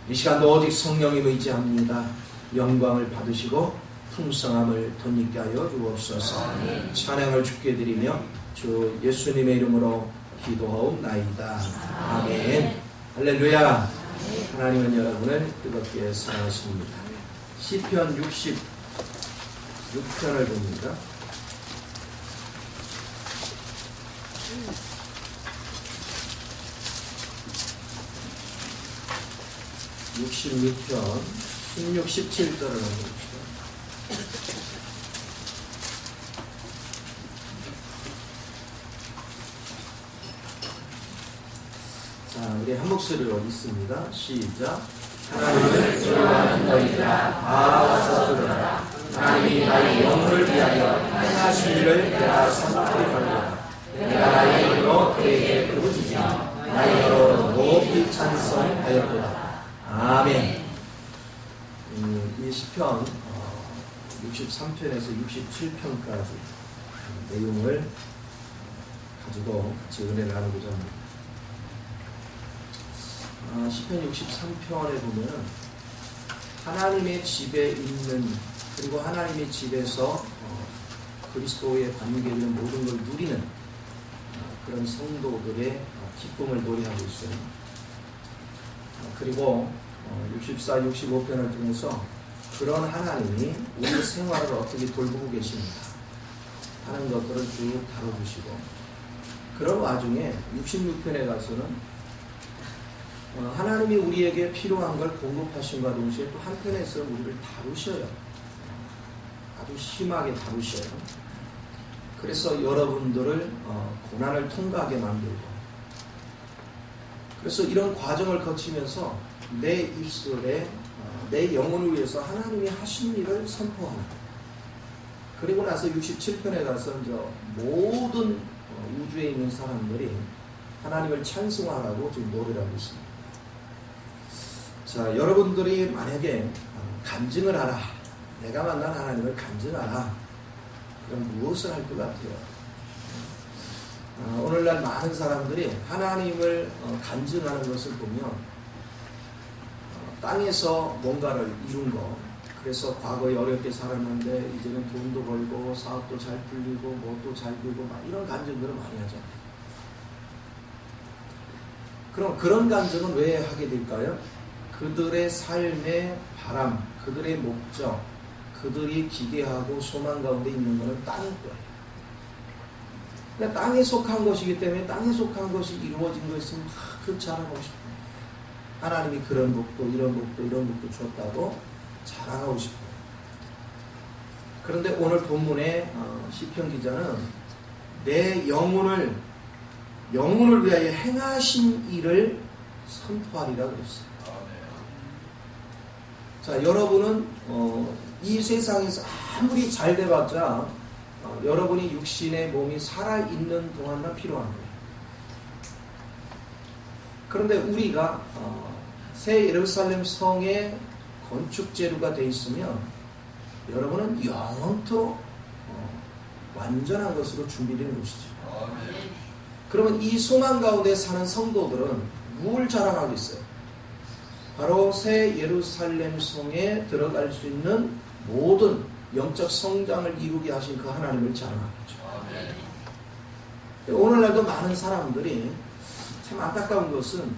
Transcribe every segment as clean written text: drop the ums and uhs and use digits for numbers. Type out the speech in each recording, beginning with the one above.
이 시간도 오직 성령님 의지합니다. 영광을 받으시고 풍성함을 덧입게 하여 주옵소서. 찬양을 주께 드리며 주 예수님의 이름으로 기도하옵나이다. 아멘. 할렐루야. 하나님은 여러분을 뜨겁게 사랑하십니다. 시편 66편을 봅니다. (66편) 16, 17절을 봅시다. 자, 우리 한 목소리로 읽습니다. 시작. 하나님을 좋아하는 너희들아 다 와서 들으라. 하나님이 나의 영혼을 위하여 행하신 일을 내가 선포히 하리라. 내가 나의 입으로 그에게 부르짖으며 나의 혀로 높이 찬송하였도다. 아멘. 이 시편 63편에서 67편까지 내용을 가지고 같이 은혜를 나누고자 합니다. 시편 63편에 보면 하나님의 집에 있는, 그리고 하나님의 집에서 그리스도의 관계에 있는 모든 걸 누리는 그런 성도들의 기쁨을 노래하고 있어요. 그리고 64, 65편을 통해서 그런 하나님이 우리 생활을 어떻게 돌보고 계십니다 하는 것들을 쭉 다뤄주시고, 그런 와중에 66편에 가서는 하나님이 우리에게 필요한 걸 공급하심과 동시에 또 한편에서 우리를 다루셔요. 아주 심하게 다루셔요. 그래서 여러분들을 고난을 통과하게 만들고, 그래서 이런 과정을 거치면서 내 입술에 내 영혼을 위해서 하나님이 하신 일을 선포하는, 그리고 나서 67편에 가서 모든 우주에 있는 사람들이 하나님을 찬송하라고 지금 노래를 하고 있습니다. 자, 여러분들이 만약에 간증을 하라, 내가 만난 하나님을 간증하라, 그럼 무엇을 할 것 같아요? 오늘날 많은 사람들이 하나님을 간증하는 것을 보면 땅에서 뭔가를 이룬 거, 그래서 과거에 어렵게 살았는데 이제는 돈도 벌고 사업도 잘 풀리고 뭐도 잘 되고 막 이런 간증들을 많이 하잖아요. 그럼 그런 간증은 왜 하게 될까요? 그들의 삶의 바람, 그들의 목적, 그들이 기대하고 소망 가운데 있는 것은 땅일 거예요. 그러니까 땅에 속한 것이기 때문에 땅에 속한 것이 이루어진 거 있으면 그 자랑하고 싶어요. 하나님이 그런 복도 이런 복도 이런 복도 줬다고 자랑하고 싶어요. 그런데 오늘 본문의 시편 기자는 내 영혼을 위하여 행하신 일을 선포하리라 그랬어요. 자, 여러분은 이 세상에서 아무리 잘 돼봤자 여러분이 육신의 몸이 살아있는 동안만 필요한 거예요. 그런데 우리가 새 예루살렘 성의 건축재료가 되어 있으면 여러분은 영원토록 완전한 것으로 준비되는 것이죠. 그러면 이 소망 가운데 사는 성도들은 무엇을 자랑하겠어요? 바로 새 예루살렘 성에 들어갈 수 있는 모든 영적 성장을 이루게 하신 그 하나님을 자랑하겠죠. 오늘날도 많은 사람들이, 참 안타까운 것은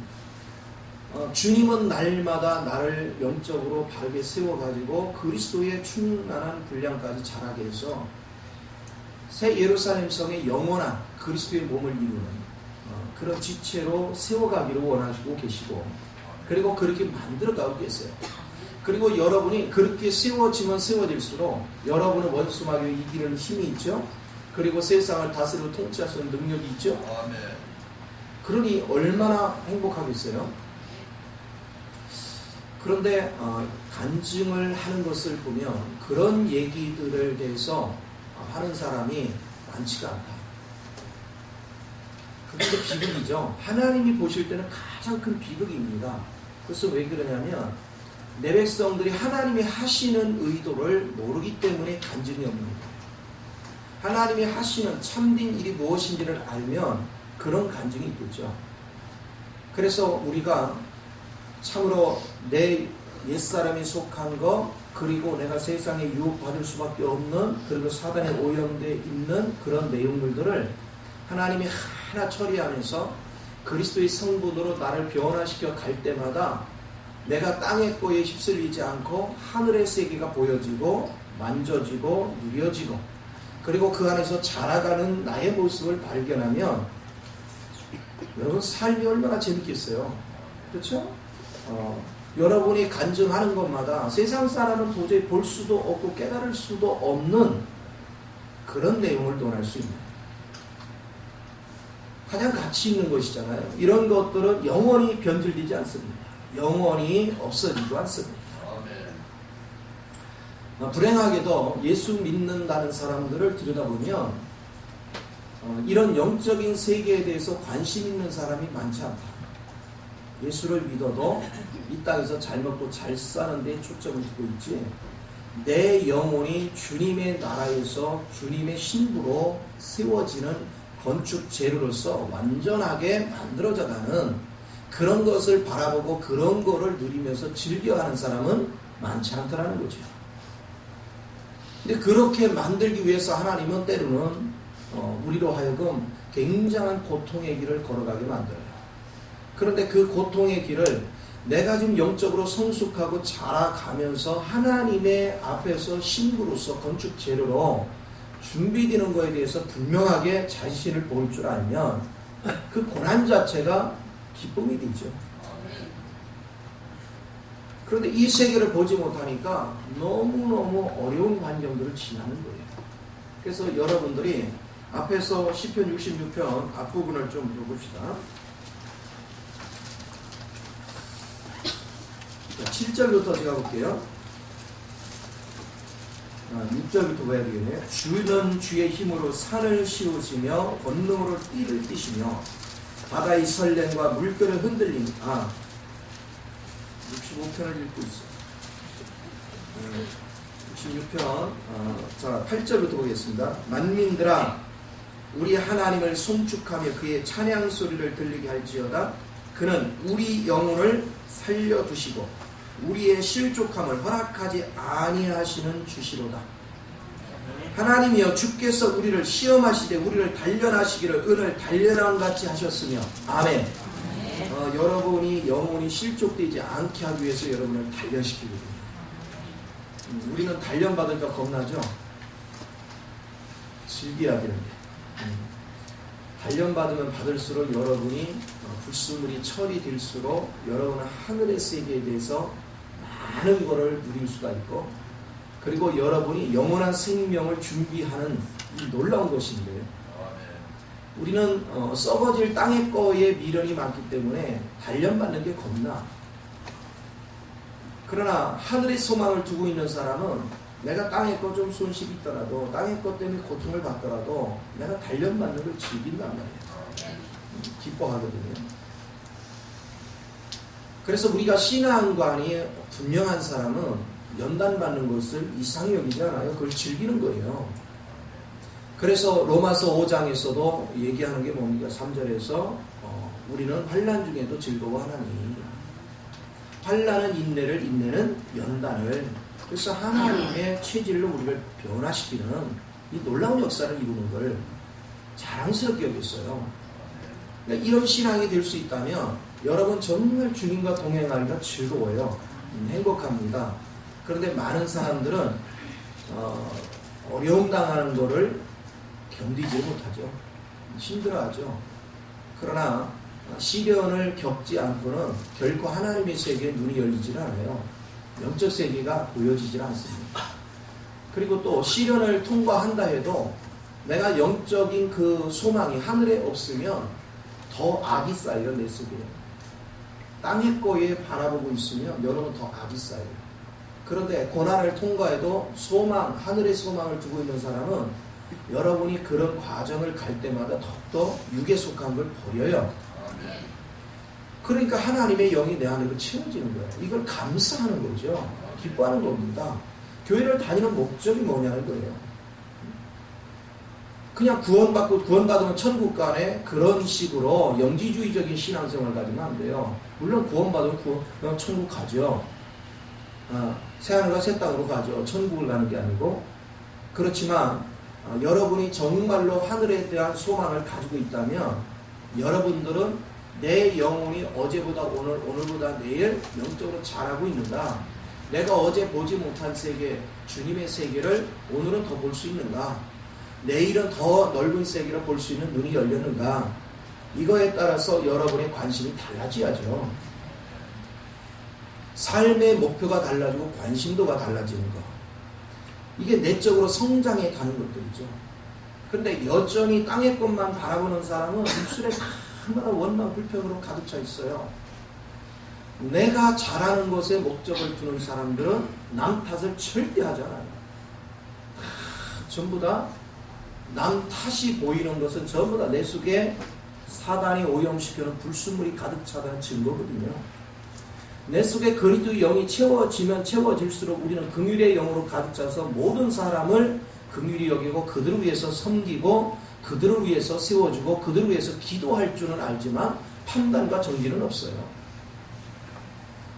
주님은 날마다 나를 영적으로 바르게 세워가지고 그리스도의 충만한 분량까지 자라게 해서 새 예루살렘 성의 영원한 그리스도의 몸을 이루는 그런 지체로 세워가기를 원하시고 계시고, 그리고 그렇게 만들어가고 계세요. 그리고 여러분이 그렇게 세워지면 세워질수록 여러분은 원수마귀를 이기는 힘이 있죠. 그리고 세상을 다스리고 통치할 수 있는 능력이 있죠. 그러니 얼마나 행복하겠어요. 그런데 간증을 하는 것을 보면 그런 얘기들을 대해서 하는 사람이 많지가 않다. 그게 비극이죠. 하나님이 보실 때는 가장 큰 비극입니다. 그래서 왜 그러냐면 내 백성들이 하나님이 하시는 의도를 모르기 때문에 간증이 없는 거예요. 하나님이 하시는 참된 일이 무엇인지를 알면 그런 간증이 있겠죠. 그래서 우리가 참으로 내 옛사람이 속한 거, 그리고 내가 세상에 유혹받을 수밖에 없는, 그리고 사단에 오염되어 있는 그런 내용물들을 하나님이 하나 처리하면서 그리스도의 성분으로 나를 변화시켜 갈 때마다 내가 땅의 거에 휩쓸리지 않고 하늘의 세계가 보여지고 만져지고 누려지고, 그리고 그 안에서 자라가는 나의 모습을 발견하면 여러분 삶이 얼마나 재밌겠어요. 그렇죠? 여러분이 간증하는 것마다 세상 사람은 도저히 볼 수도 없고 깨달을 수도 없는 그런 내용을 논할 수 있는, 가장 가치 있는 것이잖아요. 이런 것들은 영원히 변질되지 않습니다. 영원히 없어지지 않습니다. 불행하게도 예수 믿는다는 사람들을 들여다보면 이런 영적인 세계에 대해서 관심 있는 사람이 많지 않다. 예수를 믿어도 이 땅에서 잘 먹고 잘 사는 데 초점을 두고 있지, 내 영혼이 주님의 나라에서 주님의 신부로 세워지는 건축 재료로서 완전하게 만들어져가는 그런 것을 바라보고 그런 거를 누리면서 즐겨하는 사람은 많지 않더라는 거죠. 근데 그렇게 만들기 위해서 하나님은 때로는 우리로 하여금 굉장한 고통의 길을 걸어가게 만들어요. 그런데 그 고통의 길을 내가 좀 영적으로 성숙하고 자라가면서 하나님의 앞에서 신부로서 건축 재료로 준비되는 것에 대해서 분명하게 자신을 볼 줄 알면 그 고난 자체가 기쁨이 되죠. 그런데 이 세계를 보지 못하니까 너무너무 어려운 환경들을 지나는 거예요. 그래서 여러분들이 앞에서 시편 66편 앞부분을 좀 읽어봅시다. 7절부터 제가 볼게요. 6절부터 봐야 되겠네요. 주는 주의 힘으로 산을 씌우시며 권능으로 띠를 띠시며 바다의 설렘과 물결을 흔들림. 65편을 읽고 있어요. 66편 자 8절부터 보겠습니다. 만민들아 우리 하나님을 송축하며 그의 찬양 소리를 들리게 할지어다. 그는 우리 영혼을 살려두시고 우리의 실족함을 허락하지 아니하시는 주시로다. 하나님이여 주께서 우리를 시험하시되 우리를 단련하시기를 은을 단련함 같이 하셨으며. 아멘. 여러분이 영혼이 실족되지 않게 하기 위해서 여러분을 단련시키거든요. 우리는 단련받을까 겁나죠? 즐겨야 되는데. 단련받으면 받을수록 여러분이 불순물이 처리될수록 여러분은 하늘의 세계에 대해서 많은 것을 누릴 수가 있고, 그리고 여러분이 영원한 생명을 준비하는 이 놀라운 것인데요. 우리는 썩어질 땅의 거에 미련이 많기 때문에 단련받는 게 겁나. 그러나 하늘의 소망을 두고 있는 사람은 내가 땅의 거 좀 손실이 있더라도, 땅의 것 때문에 고통을 받더라도 내가 단련받는 걸 즐긴단 말이에요. 기뻐하거든요. 그래서 우리가 신앙관이 분명한 사람은 연단받는 것을 이상히 여기지 않아요. 그걸 즐기는 거예요. 그래서 로마서 5장에서도 얘기하는 게 뭡니까? 3절에서 우리는 환난 중에도 즐거워하나니, 환난은 인내를, 인내는 연단을. 그래서 하나님의 체질로 우리를 변화시키는 이 놀라운 역사를 이루는 걸 자랑스럽게 여겼어요. 그러니까 이런 신앙이 될 수 있다면 여러분 정말 주님과 동행하기가 즐거워요. 행복합니다. 그런데 많은 사람들은 어려움 당하는 것을 견디지 못하죠. 힘들어하죠. 그러나 시련을 겪지 않고는 결코 하나님의 세계에 눈이 열리질 않아요. 영적 세계가 보여지질 않습니다. 그리고 또 시련을 통과한다 해도 내가 영적인 그 소망이 하늘에 없으면 더 악이 쌓여요. 내 속에. 땅의 거에 바라보고 있으면 여러분 더 악이 쌓여요. 그런데 고난을 통과해도 소망, 하늘의 소망을 두고 있는 사람은 여러분이 그런 과정을 갈 때마다 더욱더 육에 속한 걸 버려요. 그러니까 하나님의 영이 내 안으로 채워지는 거예요. 이걸 감사하는 거죠. 기뻐하는 겁니다. 교회를 다니는 목적이 뭐냐는 거예요. 그냥 구원받으면 천국 가네, 그런 식으로 영지주의적인 신앙생활 가지면 안 돼요. 물론 구원받으면 그냥 천국 가죠. 새하늘과 새 땅으로 가죠. 천국을 가는 게 아니고. 그렇지만 여러분이 정말로 하늘에 대한 소망을 가지고 있다면 여러분들은 내 영혼이 어제보다 오늘, 오늘보다 내일 영적으로 자라고 있는가? 내가 어제 보지 못한 세계, 주님의 세계를 오늘은 더 볼 수 있는가? 내일은 더 넓은 세계를 볼 수 있는 눈이 열렸는가? 이거에 따라서 여러분의 관심이 달라져야죠. 삶의 목표가 달라지고 관심도가 달라지는 거. 이게 내적으로 성장해 가는 것들이죠. 그런데 여전히 땅의 것만 바라보는 사람은 입술에 얼마나 원망 불평으로 가득 차 있어요. 내가 잘하는 것에 목적을 두는 사람들은 남 탓을 절대 하지 않아요. 전부 다 남 탓이 보이는 것은 전부 다 내 속에 사단이 오염시키는 불순물이 가득 차다는 증거거든요. 내 속에 그리스도의 영이 채워지면 채워질수록 우리는 긍휼의 영으로 가득 차서 모든 사람을 긍휼히 여기고 그들을 위해서 섬기고 그들을 위해서 세워주고 그들을 위해서 기도할 줄은 알지만 판단과 정죄는 없어요.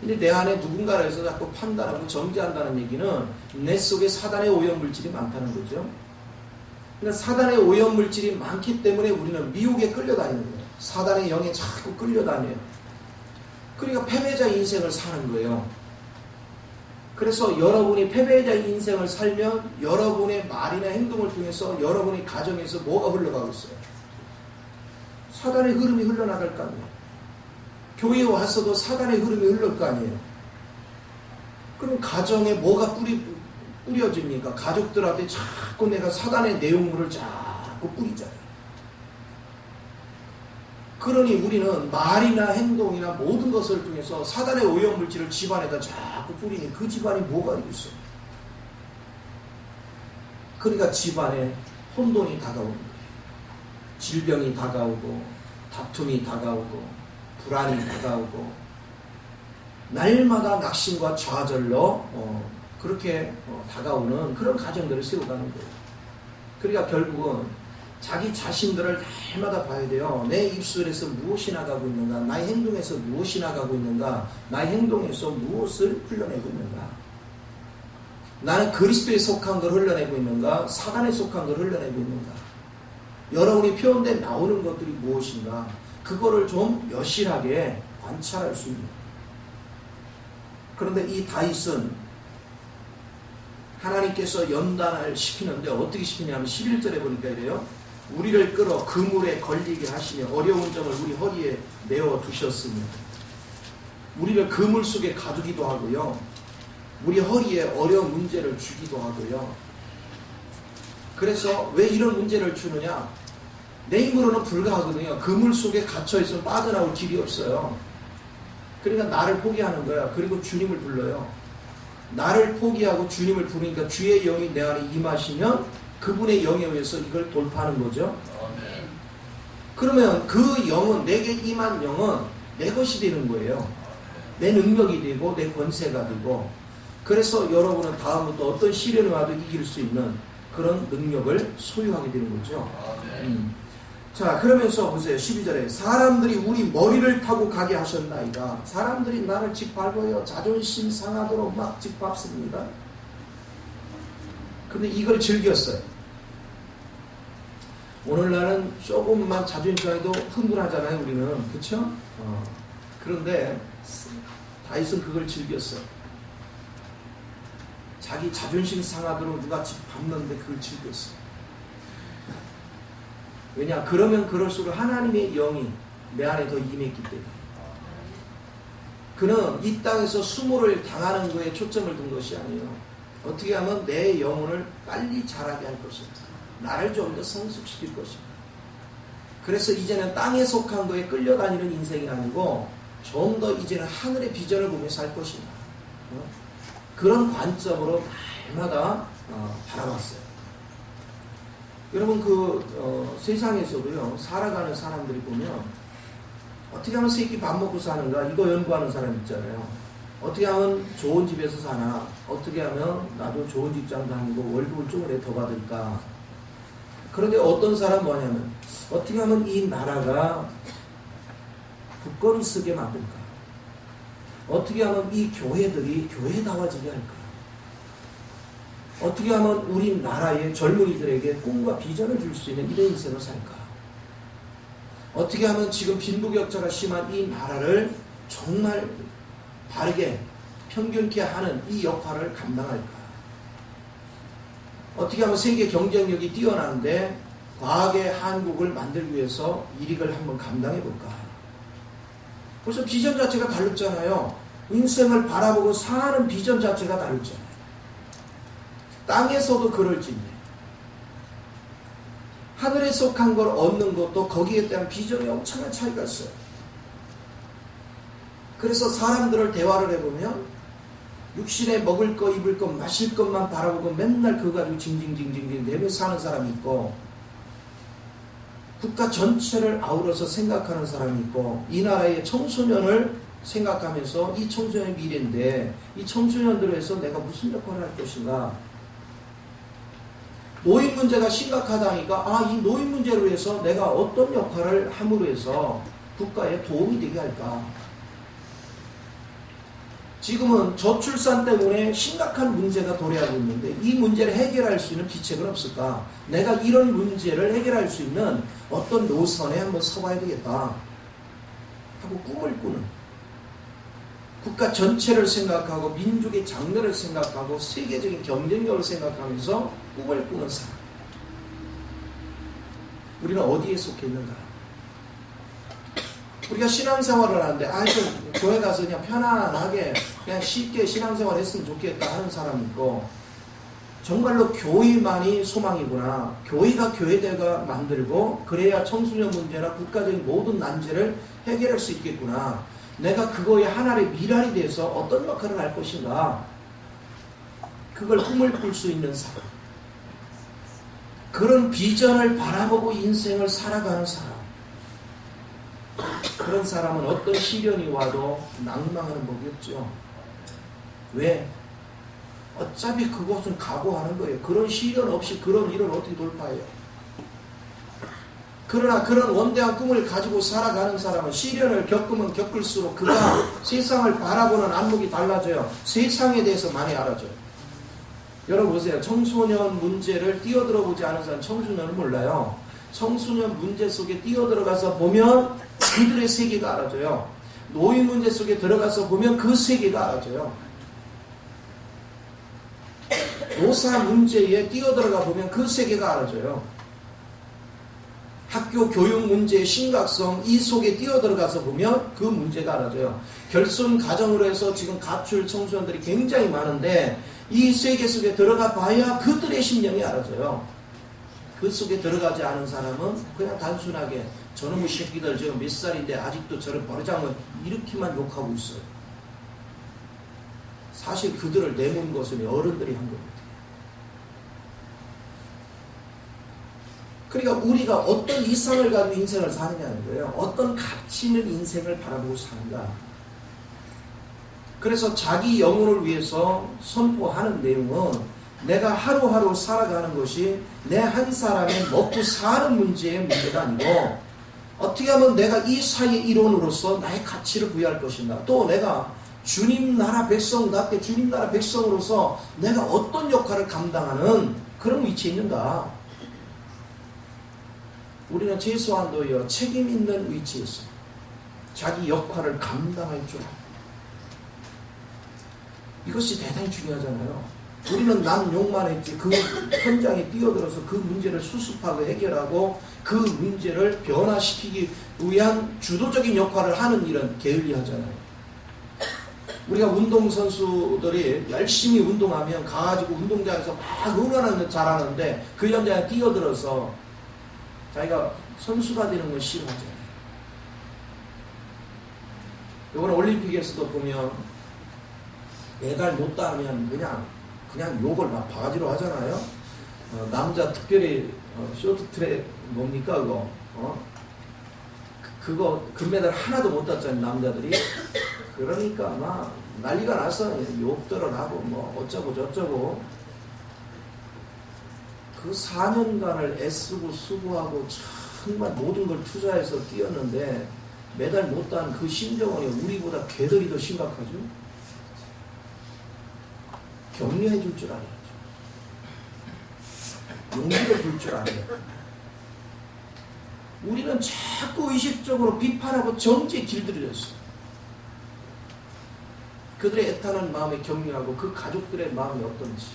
근데 내 안에 누군가를 해서 자꾸 판단하고 정죄한다는 얘기는 내 속에 사단의 오염물질이 많다는 거죠. 그러니까 사단의 오염물질이 많기 때문에 우리는 미혹에 끌려다니는 거예요. 사단의 영에 자꾸 끌려다녀요. 그러니까 패배자 인생을 사는 거예요. 그래서 여러분이 패배자 인생을 살면 여러분의 말이나 행동을 통해서 여러분의 가정에서 뭐가 흘러가고 있어요? 사단의 흐름이 흘러나갈 거 아니에요. 교회에 와서도 사단의 흐름이 흘러갈 거 아니에요. 그럼 가정에 뭐가 뿌려집니까? 가족들한테 자꾸 내가 사단의 내용물을 자꾸 뿌리잖아요. 그러니 우리는 말이나 행동이나 모든 것을 통해서 사단의 오염물질을 집안에다 자꾸 뿌리니 그 집안이 뭐가 있어요? 그러니까 집안에 혼돈이 다가오는 거예요. 질병이 다가오고 다툼이 다가오고 불안이 다가오고 날마다 낙심과 좌절로 그렇게 다가오는 그런 가정들을 세워가는 거예요. 그러니까 결국은 자기 자신들을 날마다 봐야 돼요. 내 입술에서 무엇이 나가고 있는가? 나의 행동에서 무엇이 나가고 있는가? 나의 행동에서 무엇을 흘러내고 있는가? 나는 그리스도에 속한 걸 흘러내고 있는가? 사단에 속한 걸 흘러내고 있는가? 여러분이 표현돼 나오는 것들이 무엇인가? 그거를 좀 여실하게 관찰할 수 있는. 그런데 이 다윗은 하나님께서 연단을 시키는데 어떻게 시키냐면 11절에 보니까 이래요. 우리를 끌어 그물에 걸리게 하시며 어려운 점을 우리 허리에 메워 두셨으며 우리를 그물 속에 가두기도 하고요. 우리 허리에 어려운 문제를 주기도 하고요. 그래서 왜 이런 문제를 주느냐? 내 힘으로는 불가하거든요. 그물 속에 갇혀있으면 빠져나올 길이 없어요. 그러니까 나를 포기하는 거야. 그리고 주님을 불러요. 나를 포기하고 주님을 부르니까 주의 영이 내 안에 임하시면 그분의 영에 의해서 이걸 돌파하는 거죠. 그러면 그 영은, 내게 임한 영은 내 것이 되는 거예요. 내 능력이 되고 내 권세가 되고. 그래서 여러분은 다음부터 어떤 시련이 와도 이길 수 있는 그런 능력을 소유하게 되는 거죠. 자, 그러면서 보세요. 12절에 사람들이 우리 머리를 타고 가게 하셨나이다. 사람들이 나를 짓밟아요. 자존심 상하도록 막 짓밟습니다. 근데 이걸 즐겼어요. 오늘날은 조금만 자존심 상해도 흥분하잖아요. 우리는. 그렇죠? 그런데 다윗은 그걸 즐겼어요. 자기 자존심 상하도록 누가 짓밟는데 그걸 즐겼어요. 왜냐? 그러면 그럴수록 하나님의 영이 내 안에 더 임했기 때문에. 그는 이 땅에서 수모를 당하는 거에 초점을 둔 것이 아니에요. 어떻게 하면 내 영혼을 빨리 자라게 할 것인가. 나를 좀 더 성숙시킬 것인가. 그래서 이제는 땅에 속한 거에 끌려다니는 인생이 아니고 좀 더 이제는 하늘의 비전을 보며 살 것인가. 그런 관점으로 날마다 바라봤어요. 여러분 세상에서도요 살아가는 사람들이 보면 어떻게 하면 새끼 밥 먹고 사는가 이거 연구하는 사람 있잖아요. 어떻게 하면 좋은 집에서 사나, 어떻게 하면 나도 좋은 직장 다니고 월급을 조금 더 받을까. 그런데 어떤 사람 뭐냐면 어떻게 하면 이 나라가 굳건히 쓰게 만들까. 어떻게 하면 이 교회들이 교회다워지게 할까? 어떻게 하면 우리나라의 젊은이들에게 꿈과 비전을 줄 수 있는 이런 인생을 살까? 어떻게 하면 지금 빈부격차가 심한 이 나라를 정말 바르게 평균케 하는 이 역할을 감당할까? 어떻게 하면 세계 경쟁력이 뛰어난데 과학의 한국을 만들기 위해서 일익을 한번 감당해 볼까? 벌써 비전 자체가 다르잖아요. 인생을 바라보고 사는 비전 자체가 다르잖아요. 땅에서도 그럴진데 하늘에 속한 걸 얻는 것도 거기에 대한 비전이 엄청난 차이가 있어요. 그래서 사람들을 대화를 해보면 육신에 먹을 거, 입을 거, 마실 것만 바라보고 맨날 그거 가지고 징징징징 내며 사는 사람이 있고, 국가 전체를 아우러서 생각하는 사람이 있고, 이 나라의 청소년을 생각하면서 이 청소년의 미래인데 이 청소년들을 위해서 내가 무슨 역할을 할 것인가. 노인 문제가 심각하다니까 이 노인 문제를 위해서 내가 어떤 역할을 함으로 해서 국가에 도움이 되게 할까. 지금은 저출산 때문에 심각한 문제가 도래하고 있는데 이 문제를 해결할 수 있는 기책은 없을까? 내가 이런 문제를 해결할 수 있는 어떤 노선에 한번 서봐야 되겠다 하고 꿈을 꾸는, 국가 전체를 생각하고 민족의 장래를 생각하고 세계적인 경쟁력을 생각하면서 꿈을 꾸는 사람. 우리는 어디에 속해 있는가? 우리가 신앙생활을 하는데 좀 교회 가서 그냥 편안하게 그냥 쉽게 신앙생활 했으면 좋겠다 하는 사람이 있고, 정말로 교회만이 소망이구나, 교회가 교회대가 만들고 그래야 청소년 문제나 국가적인 모든 난제를 해결할 수 있겠구나, 내가 그거에 하나의 미랄이 돼서 어떤 역할을 할 것인가, 그걸 꿈을 꿀 수 있는 사람, 그런 비전을 바라보고 인생을 살아가는 사람, 그런 사람은 어떤 시련이 와도 낭망하는 법이 없죠. 왜? 어차피 그것은 각오하는 거예요. 그런 시련 없이 그런 일을 어떻게 돌파해요? 그러나 그런 원대한 꿈을 가지고 살아가는 사람은 시련을 겪으면 겪을수록 그가 세상을 바라보는 안목이 달라져요. 세상에 대해서 많이 알아져요. 여러분 보세요. 청소년 문제를 뛰어들어 보지 않은 사람 청소년을 몰라요. 청소년 문제 속에 뛰어들어가서 보면 그들의 세계가 알아져요. 노인 문제 속에 들어가서 보면 그 세계가 알아져요. 노사 문제에 뛰어들어가 보면 그 세계가 알아져요. 학교 교육 문제의 심각성, 이 속에 뛰어들어가서 보면 그 문제가 알아져요. 결손 가정으로 해서 지금 가출 청소년들이 굉장히 많은데 이 세계 속에 들어가 봐야 그들의 심령이 알아져요. 그 속에 들어가지 않은 사람은 그냥 단순하게 저놈의 새끼들 지금 몇 살인데 아직도 저런 버르장을 이렇게만 욕하고 있어요. 사실 그들을 내몬 것은 어른들이 한 겁니다. 그러니까 우리가 어떤 이상을 가지고 인생을 사느냐는 거예요. 어떤 가치 있는 인생을 바라보고 사는가. 그래서 자기 영혼을 위해서 선포하는 내용은 내가 하루하루 살아가는 것이 내 한 사람의 먹고 사는 문제의 문제가 아니고 어떻게 하면 내가 이 사회의 일원으로서 나의 가치를 부여할 것인가. 또 내가 주님 나라 백성답게 주님 나라 백성으로서 내가 어떤 역할을 감당하는 그런 위치에 있는가. 우리는 최소한도요 책임 있는 위치에 있어요. 자기 역할을 감당할 줄. 이것이 대단히 중요하잖아요. 우리는 남 욕만 했지 그 현장에 뛰어들어서 그 문제를 수습하고 해결하고 그 문제를 변화시키기 위한 주도적인 역할을 하는 일은 게을리하잖아요. 우리가 운동선수들이 열심히 운동하면 가가지고 운동장에서 막 응원하는 잘하는데 그 현장에 뛰어들어서 자기가 선수가 되는 건 싫어하잖아요. 이번에 올림픽에서도 보면 메달 못 따면 그냥 욕을 막 바가지로 하잖아요. 남자 특별히 쇼트트랙 뭡니까 그거? 그거 금메달 하나도 못 땄잖아요 남자들이. 그러니까 막 난리가 나서 욕들을 하고 뭐 어쩌고 저쩌고. 그 4년간을 애쓰고 수고하고 정말 모든 걸 투자해서 뛰었는데 메달 못 딴 그 심정은 우리보다 개들이 더 심각하죠. 격려해 줄 줄 알아야죠. 용기를 줄 줄 알아야 돼요. 우리는 자꾸 의식적으로 비판하고 정죄에 길들여졌어요. 그들의 애타는 마음에 격려하고 그 가족들의 마음이 어떤지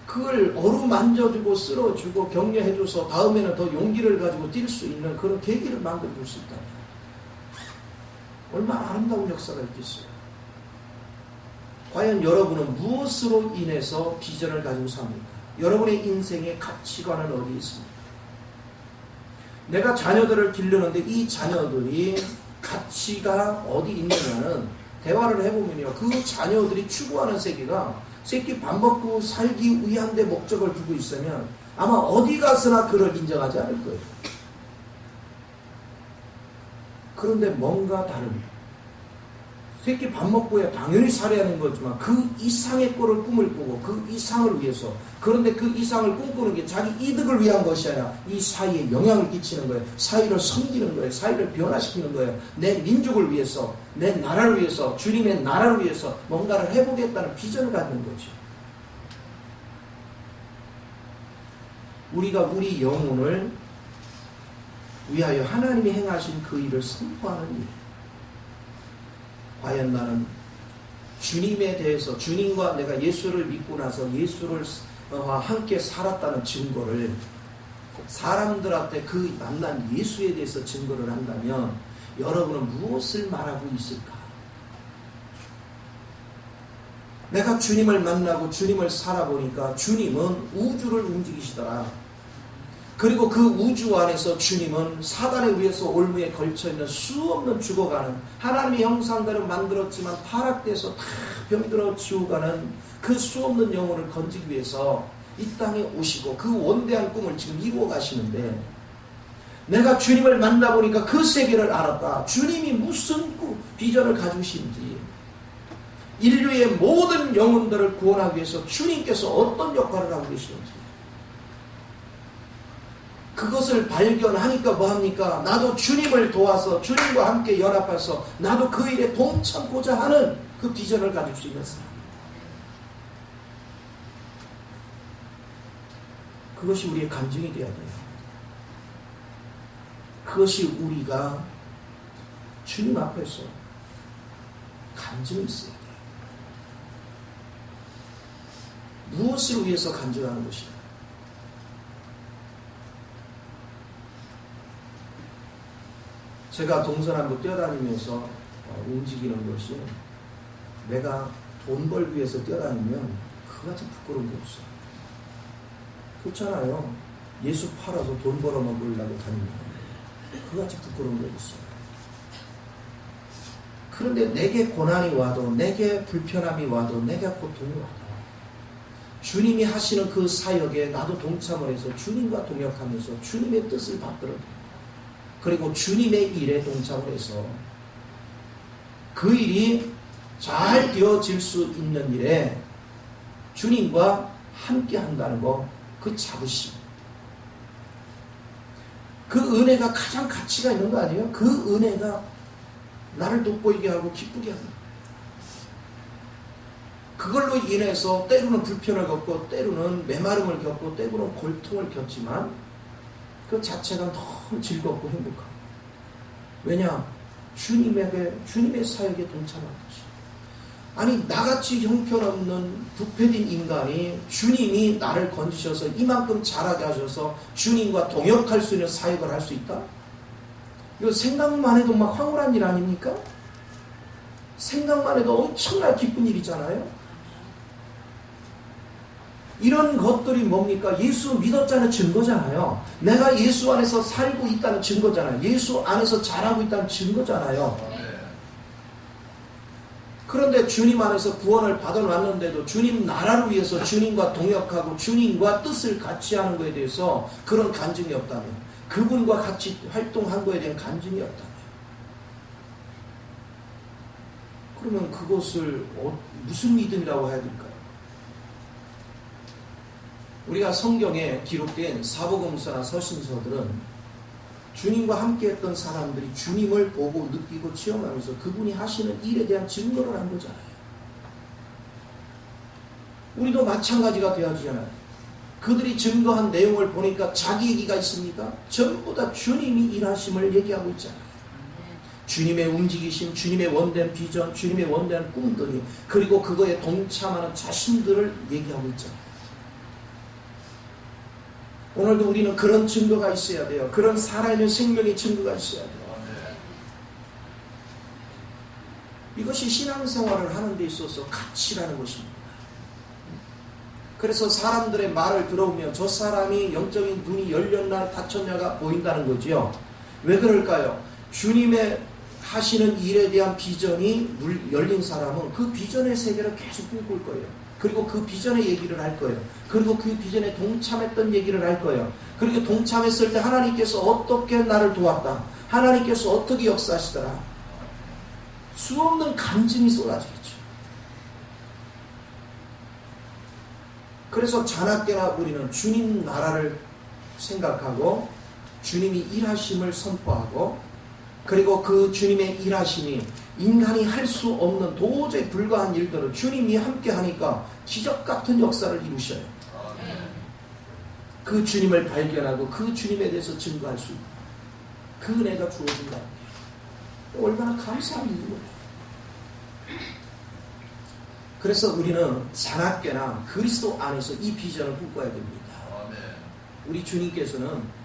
그걸 어루만져주고 쓸어주고 격려해줘서 다음에는 더 용기를 가지고 뛸 수 있는 그런 계기를 만들어줄 수 있다면 얼마나 아름다운 역사가 있겠어요. 과연 여러분은 무엇으로 인해서 비전을 가지고 삽니까? 여러분의 인생의 가치관은 어디에 있습니까? 내가 자녀들을 기르는데 이 자녀들이 가치가 어디 있느냐는 대화를 해보면요. 그 자녀들이 추구하는 세계가 새끼 밥 먹고 살기 위한 데 목적을 두고 있으면 아마 어디 가서나 그를 인정하지 않을 거예요. 그런데 뭔가 다릅니다. 새끼 밥 먹고야 당연히 살아야 하는 거지만 그 이상의 꼴을 꿈을 꾸고 그 이상을 위해서 그런데 그 이상을 꿈꾸는 게 자기 이득을 위한 것이 아니라 이 사회에 영향을 끼치는 거예요. 사회를 섬기는 거예요. 사회를 변화시키는 거예요. 내 민족을 위해서 내 나라를 위해서 주님의 나라를 위해서 뭔가를 해보겠다는 비전을 갖는 거죠. 우리가 우리 영혼을 위하여 하나님이 행하신 그 일을 선포하는 일. 과연 나는 주님에 대해서 주님과 내가 예수를 믿고 나서 예수를 함께 살았다는 증거를 사람들한테 그 만난 예수에 대해서 증거를 한다면 여러분은 무엇을 말하고 있을까? 내가 주님을 만나고 주님을 살아보니까 주님은 우주를 움직이시더라. 그리고 그 우주 안에서 주님은 사단에 의해서 올무에 걸쳐있는 수없는 죽어가는 하나님의 형상대로 만들었지만 타락돼서 다 병들어 지워가는 그 수없는 영혼을 건지기 위해서 이 땅에 오시고 그 원대한 꿈을 지금 이루어 가시는데 내가 주님을 만나보니까 그 세계를 알았다. 주님이 무슨 비전을 가지신지 인류의 모든 영혼들을 구원하기 위해서 주님께서 어떤 역할을 하고 계시는지 그것을 발견하니까 뭐합니까? 나도 주님을 도와서 주님과 함께 연합해서 나도 그 일에 동참고자 하는 그 비전을 가질 수 있는 사람. 그것이 우리의 간증이 되어야 돼요. 그것이 우리가 주님 앞에서 간증이 있어야 돼요. 무엇을 위해서 간증하는 것인가? 제가 동서남북 뛰어다니면서 움직이는 것이 내가 돈 벌기 위해서 뛰어다니면 그같이 부끄러운 게 없어요. 그렇잖아요. 예수 팔아서 돈 벌어 먹으려고 다니는 그같이 부끄러운 게 있어요. 그런데 내게 고난이 와도 내게 불편함이 와도 내게 고통이 와도 주님이 하시는 그 사역에 나도 동참을 해서 주님과 동역하면서 주님의 뜻을 받들어 그리고 주님의 일에 동참을 해서 그 일이 잘 되어질 수 있는 일에 주님과 함께 한다는 거, 그 자부심. 그 은혜가 가장 가치가 있는 거 아니에요? 그 은혜가 나를 돋보이게 하고 기쁘게 합니다. 그걸로 인해서 때로는 불편을 겪고 때로는 메마름을 겪고 때로는 골통을 겪지만 그 자체가 너무 즐겁고 행복하고. 왜냐? 주님의 사역에 동참한 것이. 아니 나같이 형편없는 부패된 인간이 주님이 나를 건지셔서 이만큼 자라게 하셔서 주님과 동역할 수 있는 사역을 할 수 있다? 이거 생각만 해도 막 황홀한 일 아닙니까? 생각만 해도 엄청나게 기쁜 일이잖아요. 이런 것들이 뭡니까? 예수 믿었자는 증거잖아요. 내가 예수 안에서 살고 있다는 증거잖아요. 예수 안에서 자라고 있다는 증거잖아요. 그런데 주님 안에서 구원을 받아놨는데도 주님 나라를 위해서 주님과 동역하고 주님과 뜻을 같이 하는 것에 대해서 그런 간증이 없다면, 그분과 같이 활동한 것에 대한 간증이 없다면, 그러면 그것을 무슨 믿음이라고 해야 될까요? 우리가 성경에 기록된 사복음서나 서신서들은 주님과 함께 했던 사람들이 주님을 보고 느끼고 체험하면서 그분이 하시는 일에 대한 증거를 한 거잖아요. 우리도 마찬가지가 되어지잖아요. 그들이 증거한 내용을 보니까 자기 얘기가 있습니까? 전부 다 주님이 일하심을 얘기하고 있잖아요. 주님의 움직이심, 주님의 원대한 비전, 주님의 원대한 꿈들이, 그리고 그거에 동참하는 자신들을 얘기하고 있잖아요. 오늘도 우리는 그런 증거가 있어야 돼요. 그런 살아있는 생명의 증거가 있어야 돼요. 이것이 신앙생활을 하는 데 있어서 가치라는 것입니다. 그래서 사람들의 말을 들어오면 저 사람이 영적인 눈이 열렸나 닫혔냐가 보인다는 거죠. 왜 그럴까요? 주님의 하시는 일에 대한 비전이 열린 사람은 그 비전의 세계를 계속 꿈꿀 거예요. 그리고 그 비전의 얘기를 할 거예요. 그리고 그 비전에 동참했던 얘기를 할 거예요. 그리고 동참했을 때 하나님께서 어떻게 나를 도왔다, 하나님께서 어떻게 역사하시더라, 수없는 간증이 쏟아지겠죠. 그래서 자나깨나 우리는 주님 나라를 생각하고 주님이 일하심을 선포하고, 그리고 그 주님의 일하심이 인간이 할 수 없는 도저히 불가한 일들을 주님이 함께 하니까 기적 같은 역사를 이루셔요. 그 주님을 발견하고 그 주님에 대해서 증거할 수 있는 그 은혜가 주어진다. 얼마나 감사한 일이에요. 그래서 우리는 자나깨나 그리스도 안에서 이 비전을 꿈꿔야 됩니다. 우리 주님께서는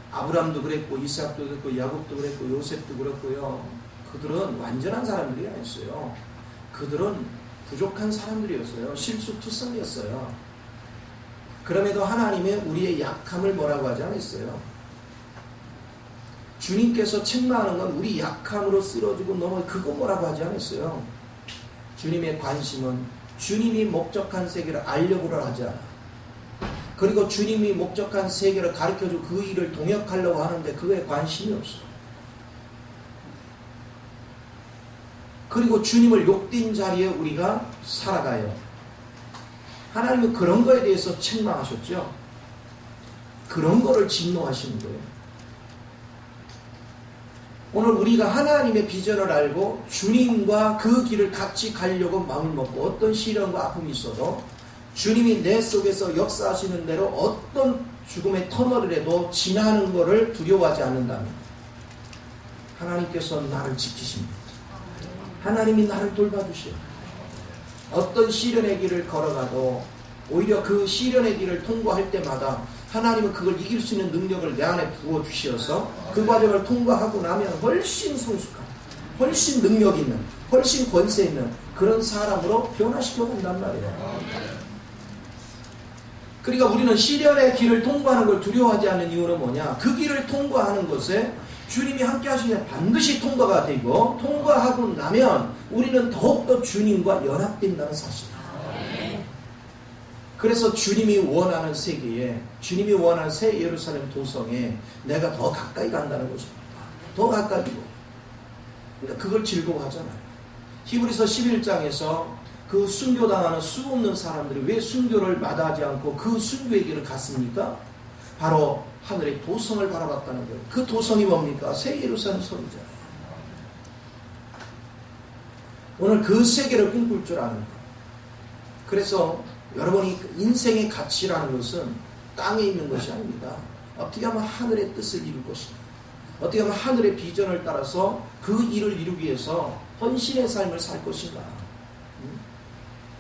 아브라함도 그랬고, 이삭도 그랬고, 야곱도 그랬고, 요셉도 그랬고요. 그들은 완전한 사람들이 아니었어요. 그들은 부족한 사람들이었어요. 실수투성이었어요. 그럼에도 하나님의 우리의 약함을 뭐라고 하지 않았어요. 주님께서 책망하는 건 우리 약함으로 쓰러지고 넘어, 그거 뭐라고 하지 않았어요. 주님의 관심은 주님이 목적한 세계를 알려고를 하지 않아. 그리고 주님이 목적한 세계를 가르쳐주고 그 일을 동역하려고 하는데 그거에 관심이 없어. 그리고 주님을 욕된 자리에 우리가 살아가요. 하나님은 그런 거에 대해서 책망하셨죠. 그런 거를 진노하시는 거예요. 오늘 우리가 하나님의 비전을 알고 주님과 그 길을 같이 가려고 마음을 먹고 어떤 시련과 아픔이 있어도 주님이 내 속에서 역사하시는 대로 어떤 죽음의 터널을 해도 지나는 것을 두려워하지 않는다면 하나님께서 나를 지키십니다. 하나님이 나를 돌봐주셔요. 어떤 시련의 길을 걸어가도 오히려 그 시련의 길을 통과할 때마다 하나님은 그걸 이길 수 있는 능력을 내 안에 부어주셔서 그 과정을 통과하고 나면 훨씬 성숙한, 훨씬 능력 있는, 훨씬 권세 있는 그런 사람으로 변화시켜 간단 말이에요. 그러니까 우리는 시련의 길을 통과하는 걸 두려워하지 않는 이유는 뭐냐? 그 길을 통과하는 것에 주님이 함께 하시면 반드시 통과가 되고, 통과하고 나면 우리는 더욱더 주님과 연합된다는 사실이에요. 그래서 주님이 원하는 세계에, 주님이 원하는 새 예루살렘 도성에 내가 더 가까이 간다는 것입니다. 더 가까이. 그러니까 그걸 즐거워하잖아요. 히브리서 11장에서 그 순교당하는 수없는 사람들이 왜 순교를 마다하지 않고 그 순교의 길을 갔습니까? 바로 하늘의 도성을 바라봤다는 거예요. 그 도성이 뭡니까? 새 예루살렘 성이잖아요. 오늘 그 세계를 꿈꿀 줄 아는 거예요. 그래서 여러분이 인생의 가치라는 것은 땅에 있는 것이 아닙니다. 어떻게 하면 하늘의 뜻을 이룰 것인가, 어떻게 하면 하늘의 비전을 따라서 그 일을 이루기 위해서 헌신의 삶을 살 것인가,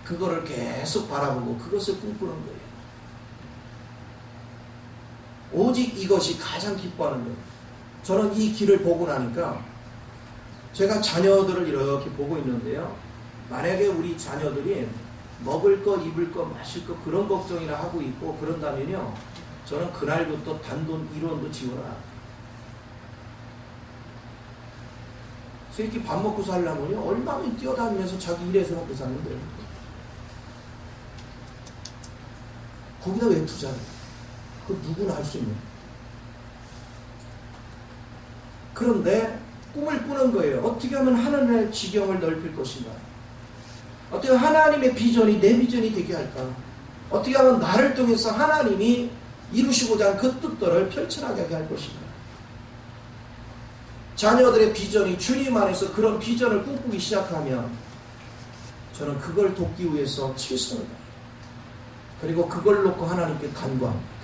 그거를 계속 바라보고 그것을 꿈꾸는 거예요. 오직 이것이 가장 기뻐하는 거예요. 저는 이 길을 보고 나니까 제가 자녀들을 이렇게 보고 있는데요. 만약에 우리 자녀들이 먹을 거, 입을 거, 마실 거 그런 걱정이나 하고 있고 그런다면요, 저는 그날부터 단돈 1원도 지원을 안 해요. 그래서 이렇게 밥 먹고 살려면요, 얼마나 뛰어다니면서 자기 일해서 먹고 사는데 거기다 왜 투자를? 그 누구나 할 수 있는. 그런데 꿈을 꾸는 거예요. 어떻게 하면 하나님의 지경을 넓힐 것인가? 어떻게 하나님의 비전이 내 비전이 되게 할까? 어떻게 하면 나를 통해서 하나님이 이루시고자 하는 그 뜻들을 펼쳐나가게 할 것인가? 자녀들의 비전이 주님 안에서 그런 비전을 꿈꾸기 시작하면 저는 그걸 돕기 위해서 최선을 다해요. 그리고 그걸 놓고 하나님께 간구합니다.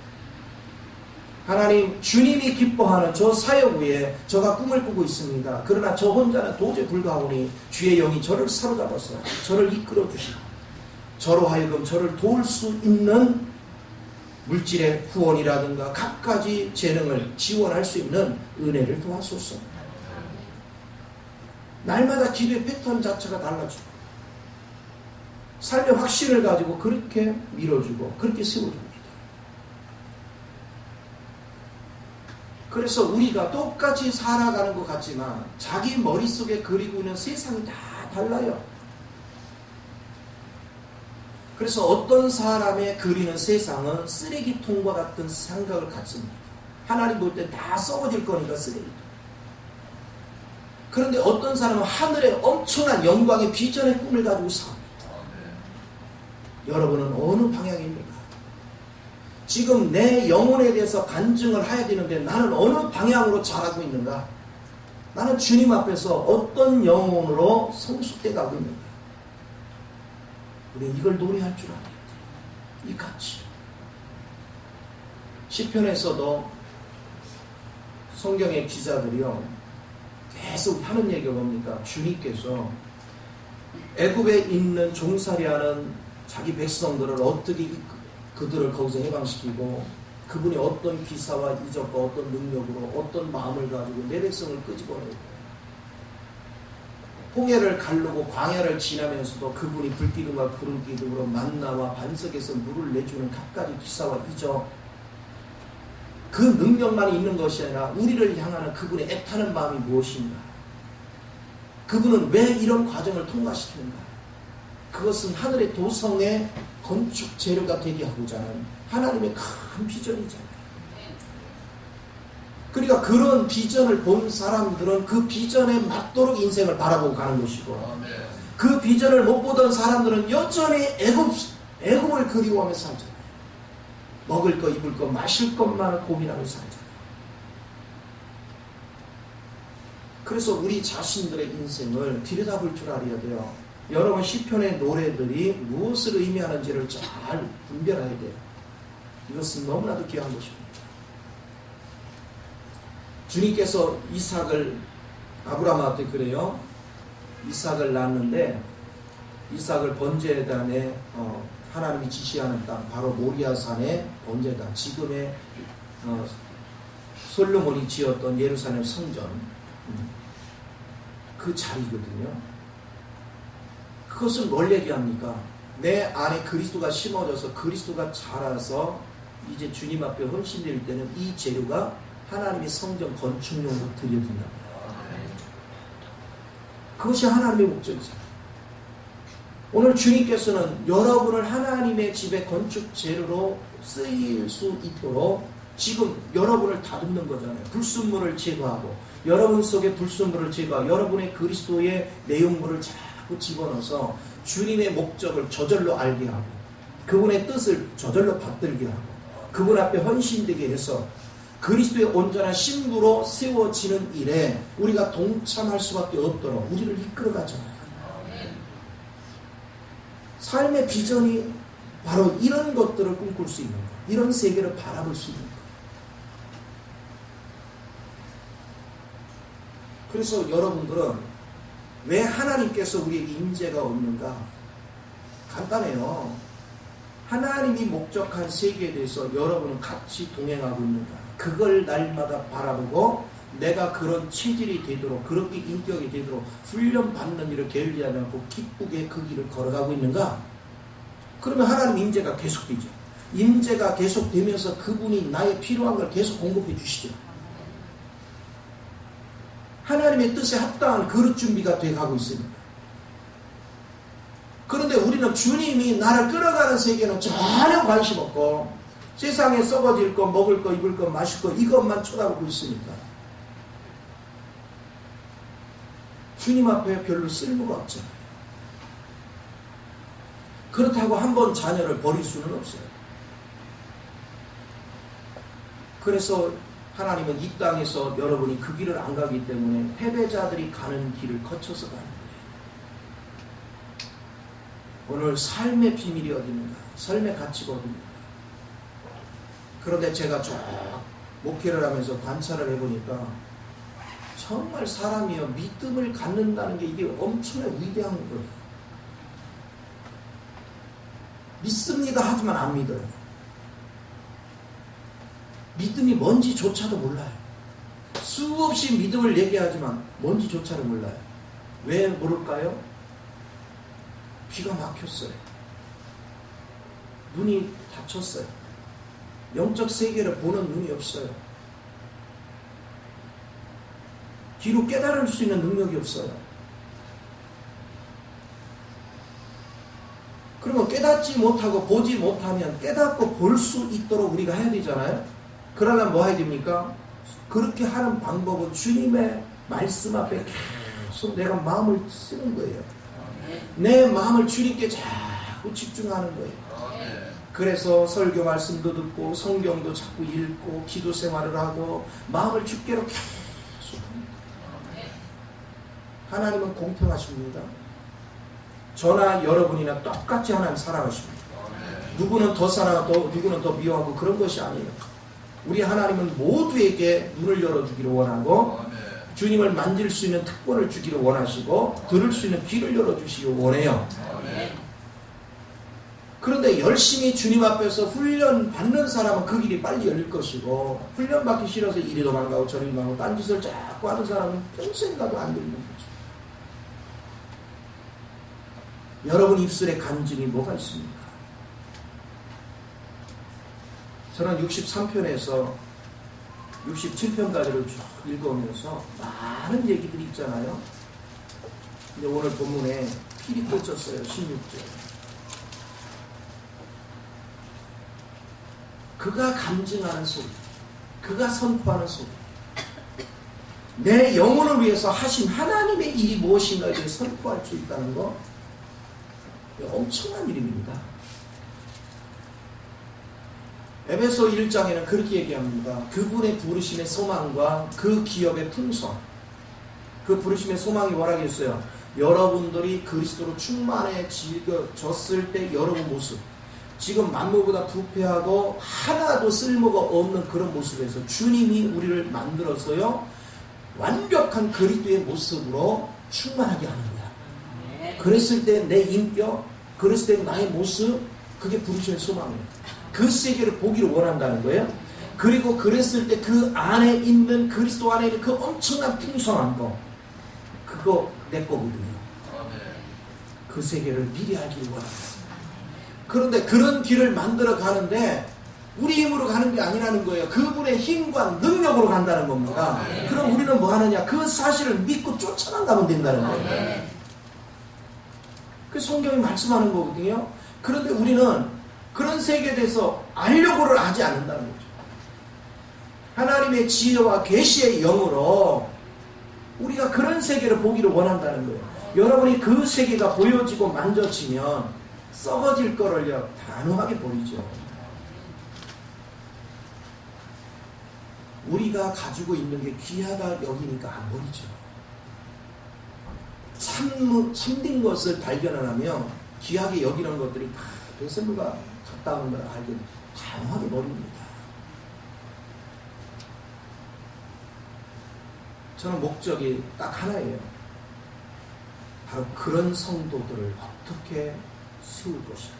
하나님, 주님이 기뻐하는 저 사역 위에 저가 꿈을 꾸고 있습니다. 그러나 저 혼자는 도저히 불가하오니 주의 영이 저를 사로잡아서 저를 이끌어 주시고 저로 하여금 저를 도울 수 있는 물질의 후원이라든가 갖가지 재능을 지원할 수 있는 은혜를 도와소서. 날마다 기도의 패턴 자체가 달라지고 삶의 확신을 가지고 그렇게 밀어주고 그렇게 세워줍니다. 그래서 우리가 똑같이 살아가는 것 같지만 자기 머릿속에 그리고 있는 세상이 다 달라요. 그래서 어떤 사람의 그리는 세상은 쓰레기통과 같은 생각을 갖습니다. 하나님 볼 때 다 썩어질 거니까 쓰레기통. 그런데 어떤 사람은 하늘의 엄청난 영광의 비전의 꿈을 가지고 삽니다. 여러분은 어느 방향입니까? 지금 내 영혼에 대해서 간증을 해야 되는데 나는 어느 방향으로 자라고 있는가? 나는 주님 앞에서 어떤 영혼으로 성숙돼 가고 있는가? 우리 이걸 노래할 줄 알아야 돼. 이 가치. 시편에서도 성경의 기자들이요 계속 하는 얘기가 뭡니까? 주님께서 애굽에 있는 종살이하는 자기 백성들을 어떻게 그들을 거기서 해방시키고 그분이 어떤 기사와 이적과 어떤 능력으로 어떤 마음을 가지고 내 백성을 끄집어내고 홍해를 가르고 광야를 지나면서도 그분이 불기둥과 구름기둥으로 만나와 반석에서 물을 내주는 갖가지 기사와 이적, 그 능력만 있는 것이 아니라 우리를 향하는 그분의 애타는 마음이 무엇인가? 그분은 왜 이런 과정을 통과시키는가? 그것은 하늘의 도성의 건축 재료가 되게 하고자 하는 하나님의 큰 비전이잖아요. 그러니까 그런 비전을 본 사람들은 그 비전에 맞도록 인생을 바라보고 가는 것이고, 그 비전을 못 보던 사람들은 여전히 애굽을 그리워하며 살잖아요. 먹을 거, 입을 거, 마실 것만 고민하며 살잖아요. 그래서 우리 자신들의 인생을 들여다볼 줄 알아야 돼요. 여러분, 시편의 노래들이 무엇을 의미하는지를 잘 분별해야 돼요. 이것은 너무나도 귀한 것입니다. 주님께서 이삭을 아브라함한테 그래요. 이삭을 낳았는데 이삭을 번제단에 하나님이 지시하는 땅, 바로 모리아산의 번제단, 지금의 솔로몬이 지었던 예루살렘 성전, 그 자리거든요. 그것은 뭘 얘기합니까? 내 안에 그리스도가 심어져서 그리스도가 자라서 이제 주님 앞에 헌신될 때는 이 재료가 하나님의 성전 건축용으로 드려진다. 그것이 하나님의 목적이잖아요. 오늘 주님께서는 여러분을 하나님의 집의 건축 재료로 쓰일 수 있도록 지금 여러분을 다듬는 거잖아요. 불순물을 제거하고 여러분 속에 불순물을 제거하고 여러분의 그리스도의 내용물을 자꾸 집어넣어서 주님의 목적을 저절로 알게 하고 그분의 뜻을 저절로 받들게 하고 그분 앞에 헌신되게 해서 그리스도의 온전한 신부로 세워지는 일에 우리가 동참할 수밖에 없도록 우리를 이끌어가잖아요. 삶의 비전이 바로 이런 것들을 꿈꿀 수 있는 것, 이런 세계를 바라볼 수 있는 것. 그래서 여러분들은 왜 하나님께서 우리에게 임재가 없는가? 간단해요. 하나님이 목적한 세계에 대해서 여러분은 같이 동행하고 있는가? 그걸 날마다 바라보고 내가 그런 체질이 되도록 그렇게 인격이 되도록 훈련받는 일을 게을리하지 않고 기쁘게 그 길을 걸어가고 있는가? 그러면 하나님 임재가 계속되죠. 임재가 계속되면서 그분이 나의 필요한 걸 계속 공급해 주시죠. 하나님의 뜻에 합당한 그릇 준비가 돼가고 있습니다. 그런데 우리는 주님이 나를 끌어가는 세계는 전혀 관심 없고 세상에 썩어질 거, 먹을 거, 입을 거, 마실 거 이것만 쳐다보고 있으니까 주님 앞에 별로 쓸모가 없잖아요. 그렇다고 한번 자녀를 버릴 수는 없어요. 그래서 하나님은 이 땅에서 여러분이 그 길을 안 가기 때문에 패배자들이 가는 길을 거쳐서 가는 거예요. 오늘 삶의 비밀이 어디인가? 삶의 가치가 어디인가? 그런데 제가 쭉 목회를 하면서 관찰을 해보니까 정말 사람이요, 믿음을 갖는다는 게 이게 엄청나게 위대한 거예요. 믿습니다 하지만 안 믿어요. 믿음이 뭔지조차도 몰라요. 수없이 믿음을 얘기하지만 뭔지조차도 몰라요. 왜 모를까요? 귀가 막혔어요. 눈이 닫혔어요. 영적 세계를 보는 눈이 없어요. 뒤로 깨달을 수 있는 능력이 없어요. 그러면 깨닫지 못하고 보지 못하면 깨닫고 볼 수 있도록 우리가 해야 되잖아요. 그러려면 뭐 해야 됩니까? 그렇게 하는 방법은 주님의 말씀 앞에 계속 내가 마음을 쓰는 거예요. 내 마음을 주님께 자꾸 집중하는 거예요. 그래서 설교 말씀도 듣고 성경도 자꾸 읽고 기도 생활을 하고 마음을 주께로 계속 합니다. 하나님은 공평하십니다. 저나 여러분이나 똑같이 하나님 사랑하십니다. 누구는 더 사랑하고 누구는 더 미워하고 그런 것이 아니에요. 우리 하나님은 모두에게 눈을 열어주기를 원하고 주님을 만질 수 있는 특권을 주기를 원하시고 들을 수 있는 귀를 열어주시기 원해요. 그런데 열심히 주님 앞에서 훈련 받는 사람은 그 길이 빨리 열릴 것이고 훈련 받기 싫어서 이리 도망가고 저리 도망가고 딴짓을 자꾸 하는 사람은 평생 가도 안 열리는 거죠. 여러분 입술에 간증이 뭐가 있습니까? 저는 63편에서 67편까지를 쭉 읽어오면서 많은 얘기들이 있잖아요. 근데 오늘 본문에 필이 꽂혔어요. 16절. 그가 감증하는 소리, 그가 선포하는 소리, 내 영혼을 위해서 하신 하나님의 일이 무엇인가에 대해 선포할 수 있다는 거 엄청난 일입니다. 에베소 1장에는 그렇게 얘기합니다. 그분의 부르심의 소망과 그 기업의 풍성, 그 부르심의 소망이 뭐라겠어요? 여러분들이 그리스도로 충만해졌을 때 여러분 모습, 지금 만물보다 부패하고 하나도 쓸모가 없는 그런 모습에서 주님이 우리를 만들어서요 완벽한 그리스도의 모습으로 충만하게 하는 거야. 그랬을 때 내 인격, 그랬을 때 나의 모습, 그게 부르심의 소망이에요. 그 세계를 보기를 원한다는 거예요. 그리고 그랬을 때 그 안에 있는 그리스도 안에 있는 그 엄청난 풍성한 거, 그거 내 거거든요. 그 세계를 미리 알기를 원합니다. 그런데 그런 길을 만들어 가는데 우리 힘으로 가는 게 아니라는 거예요. 그분의 힘과 능력으로 간다는 겁니다. 그럼 우리는 뭐 하느냐? 그 사실을 믿고 쫓아만 가면 된다는 거예요. 그 성경이 말씀하는 거거든요. 그런데 우리는 그런 세계에 대해서 알려고를 하지 않는다는 거죠. 하나님의 지혜와 계시의 영으로 우리가 그런 세계를 보기를 원한다는 거예요. 여러분이 그 세계가 보여지고 만져지면 썩어질 거를요 단호하게 버리죠. 우리가 가지고 있는 게 귀하다 여기니까 안 버리죠. 참된 것을 발견하면 귀하게 여기는 것들이 다 배설물과 같다는 걸 알고 단호하게 버립니다. 저는 목적이 딱 하나예요. 바로 그런 성도들을 어떻게 세울 것이다.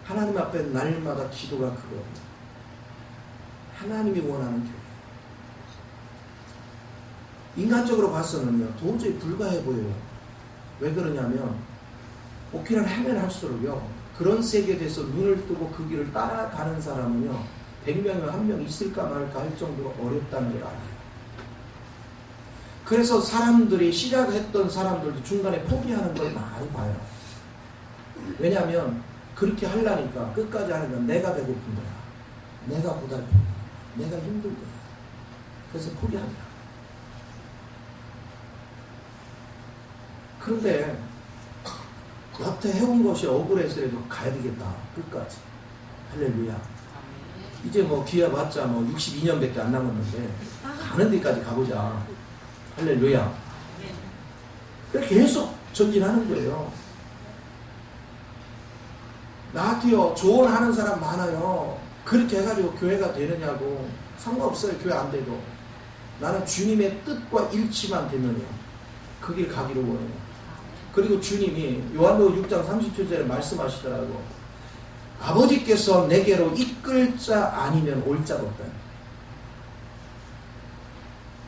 하나님 앞에 날마다 기도가 그거예요. 하나님이 원하는 교회. 인간적으로 봐서는요 도저히 불가해 보여요. 왜 그러냐면 목회를 하면 할수록요 그런 세계에 대해서 눈을 뜨고 그 길을 따라가는 사람은요 100명에 1명 있을까 말까 할 정도로 어렵다는 걸 알아요. 그래서 사람들이 시작했던 사람들도 중간에 포기하는 걸 많이 봐요. 왜냐하면 그렇게 하려니까 끝까지 하는 건 내가 배고픈 거야, 내가 고달픈 거야, 내가 힘든 거야. 그래서 포기하더라. 그런데 여태 해온 것이 억울해서라도 가야 되겠다. 끝까지. 할렐루야. 이제 뭐 기회봤자 뭐 62년밖에 안 남았는데 가는 데까지 가보자. 할렐루야. 그렇게 계속 전진하는 거예요. 나한테요 조언하는 사람 많아요. 그렇게 해가지고 교회가 되느냐고. 상관없어요. 교회 안 돼도. 나는 주님의 뜻과 일치만 되면요 그 길 가기로 원해요. 그리고 주님이 요한복음 6장 30절에 말씀하시더라고. 아버지께서 내게로 이끌 자 아니면 올 자가 없다.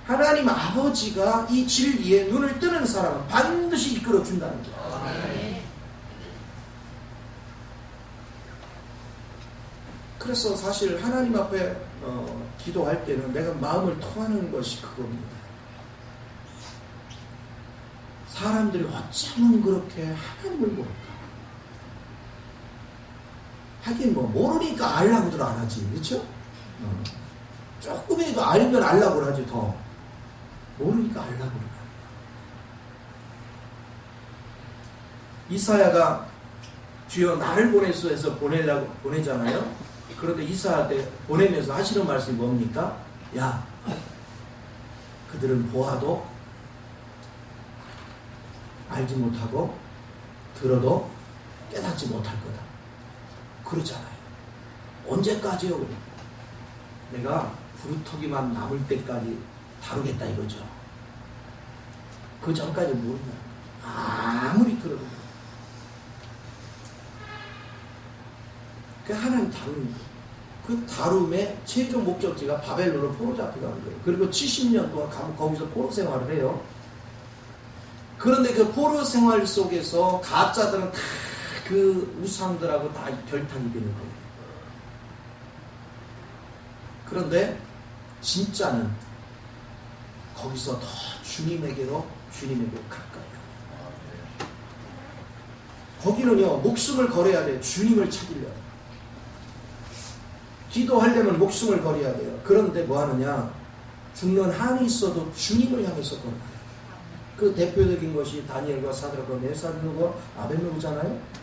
하나님 아버지가 이 진리에 눈을 뜨는 사람은 반드시 이끌어 준다는 거예요. 그래서 사실 하나님 앞에 기도할 때는 내가 마음을 토하는 것이 그겁니다. 사람들이 어쩌면 그렇게 하나님을 모를까? 하긴 뭐 모르니까 알라고들 안 하지, 그렇죠? 조금이라도 알면 알라고 하지. 더 모르니까 알라고 하는 거야. 이사야가 주여 나를 보내소 해서 보내잖아요. 그런데 이사야한테 보내면서 하시는 말씀이 뭡니까? 야, 그들은 보아도 알지 못하고 들어도 깨닫지 못할 거다. 그러잖아요. 언제까지요? 내가 부루터기만 남을 때까지 다루겠다 이거죠. 그 전까지 모른다. 아무리 들어도. 그 하나님 다루는 거예요. 그 다룸의 최종 목적지가 바벨론으로 포로 잡혀가는 거예요. 그리고 70년 동안 거기서 포로 생활을 해요. 그런데 그 포로 생활 속에서 가짜들은 다 그 우상들하고 다 결탁이 되는 거예요. 그런데 진짜는 거기서 더 주님에게로 가까이 가요. 거기는요 목숨을 걸어야 돼요. 주님을 찾으려고. 기도하려면 목숨을 걸어야 돼요. 그런데 뭐 하느냐? 죽는 한이 있어도 주님을 향해서 걸어가요. 그 대표적인 것이 다니엘과 사드락과 메사드고가 아벳느고잖아요.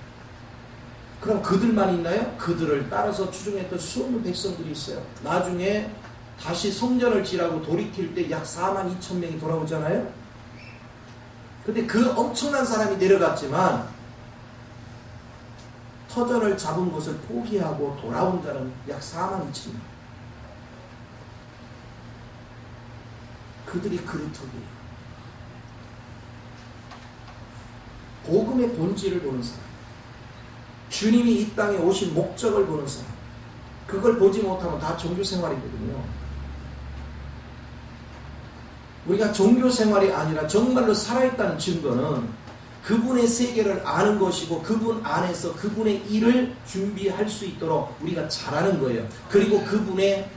그럼 그들만 있나요? 그들을 따라서 추종했던 수많은 백성들이 있어요. 나중에 다시 성전을 지라고 돌이킬 때 약 42,000명이 돌아오잖아요. 근데 그 엄청난 사람이 내려갔지만 터전을 잡은 곳을 포기하고 돌아온 자는 약 42,000명. 그들이 그루터기예요. 복음의 본질을 보는 사람, 주님이 이 땅에 오신 목적을 보는 사람, 그걸 보지 못하면 다 종교생활이거든요. 우리가 종교생활이 아니라 정말로 살아있다는 증거는 그분의 세계를 아는 것이고 그분 안에서 그분의 일을 준비할 수 있도록 우리가 잘하는 거예요. 그리고 그분의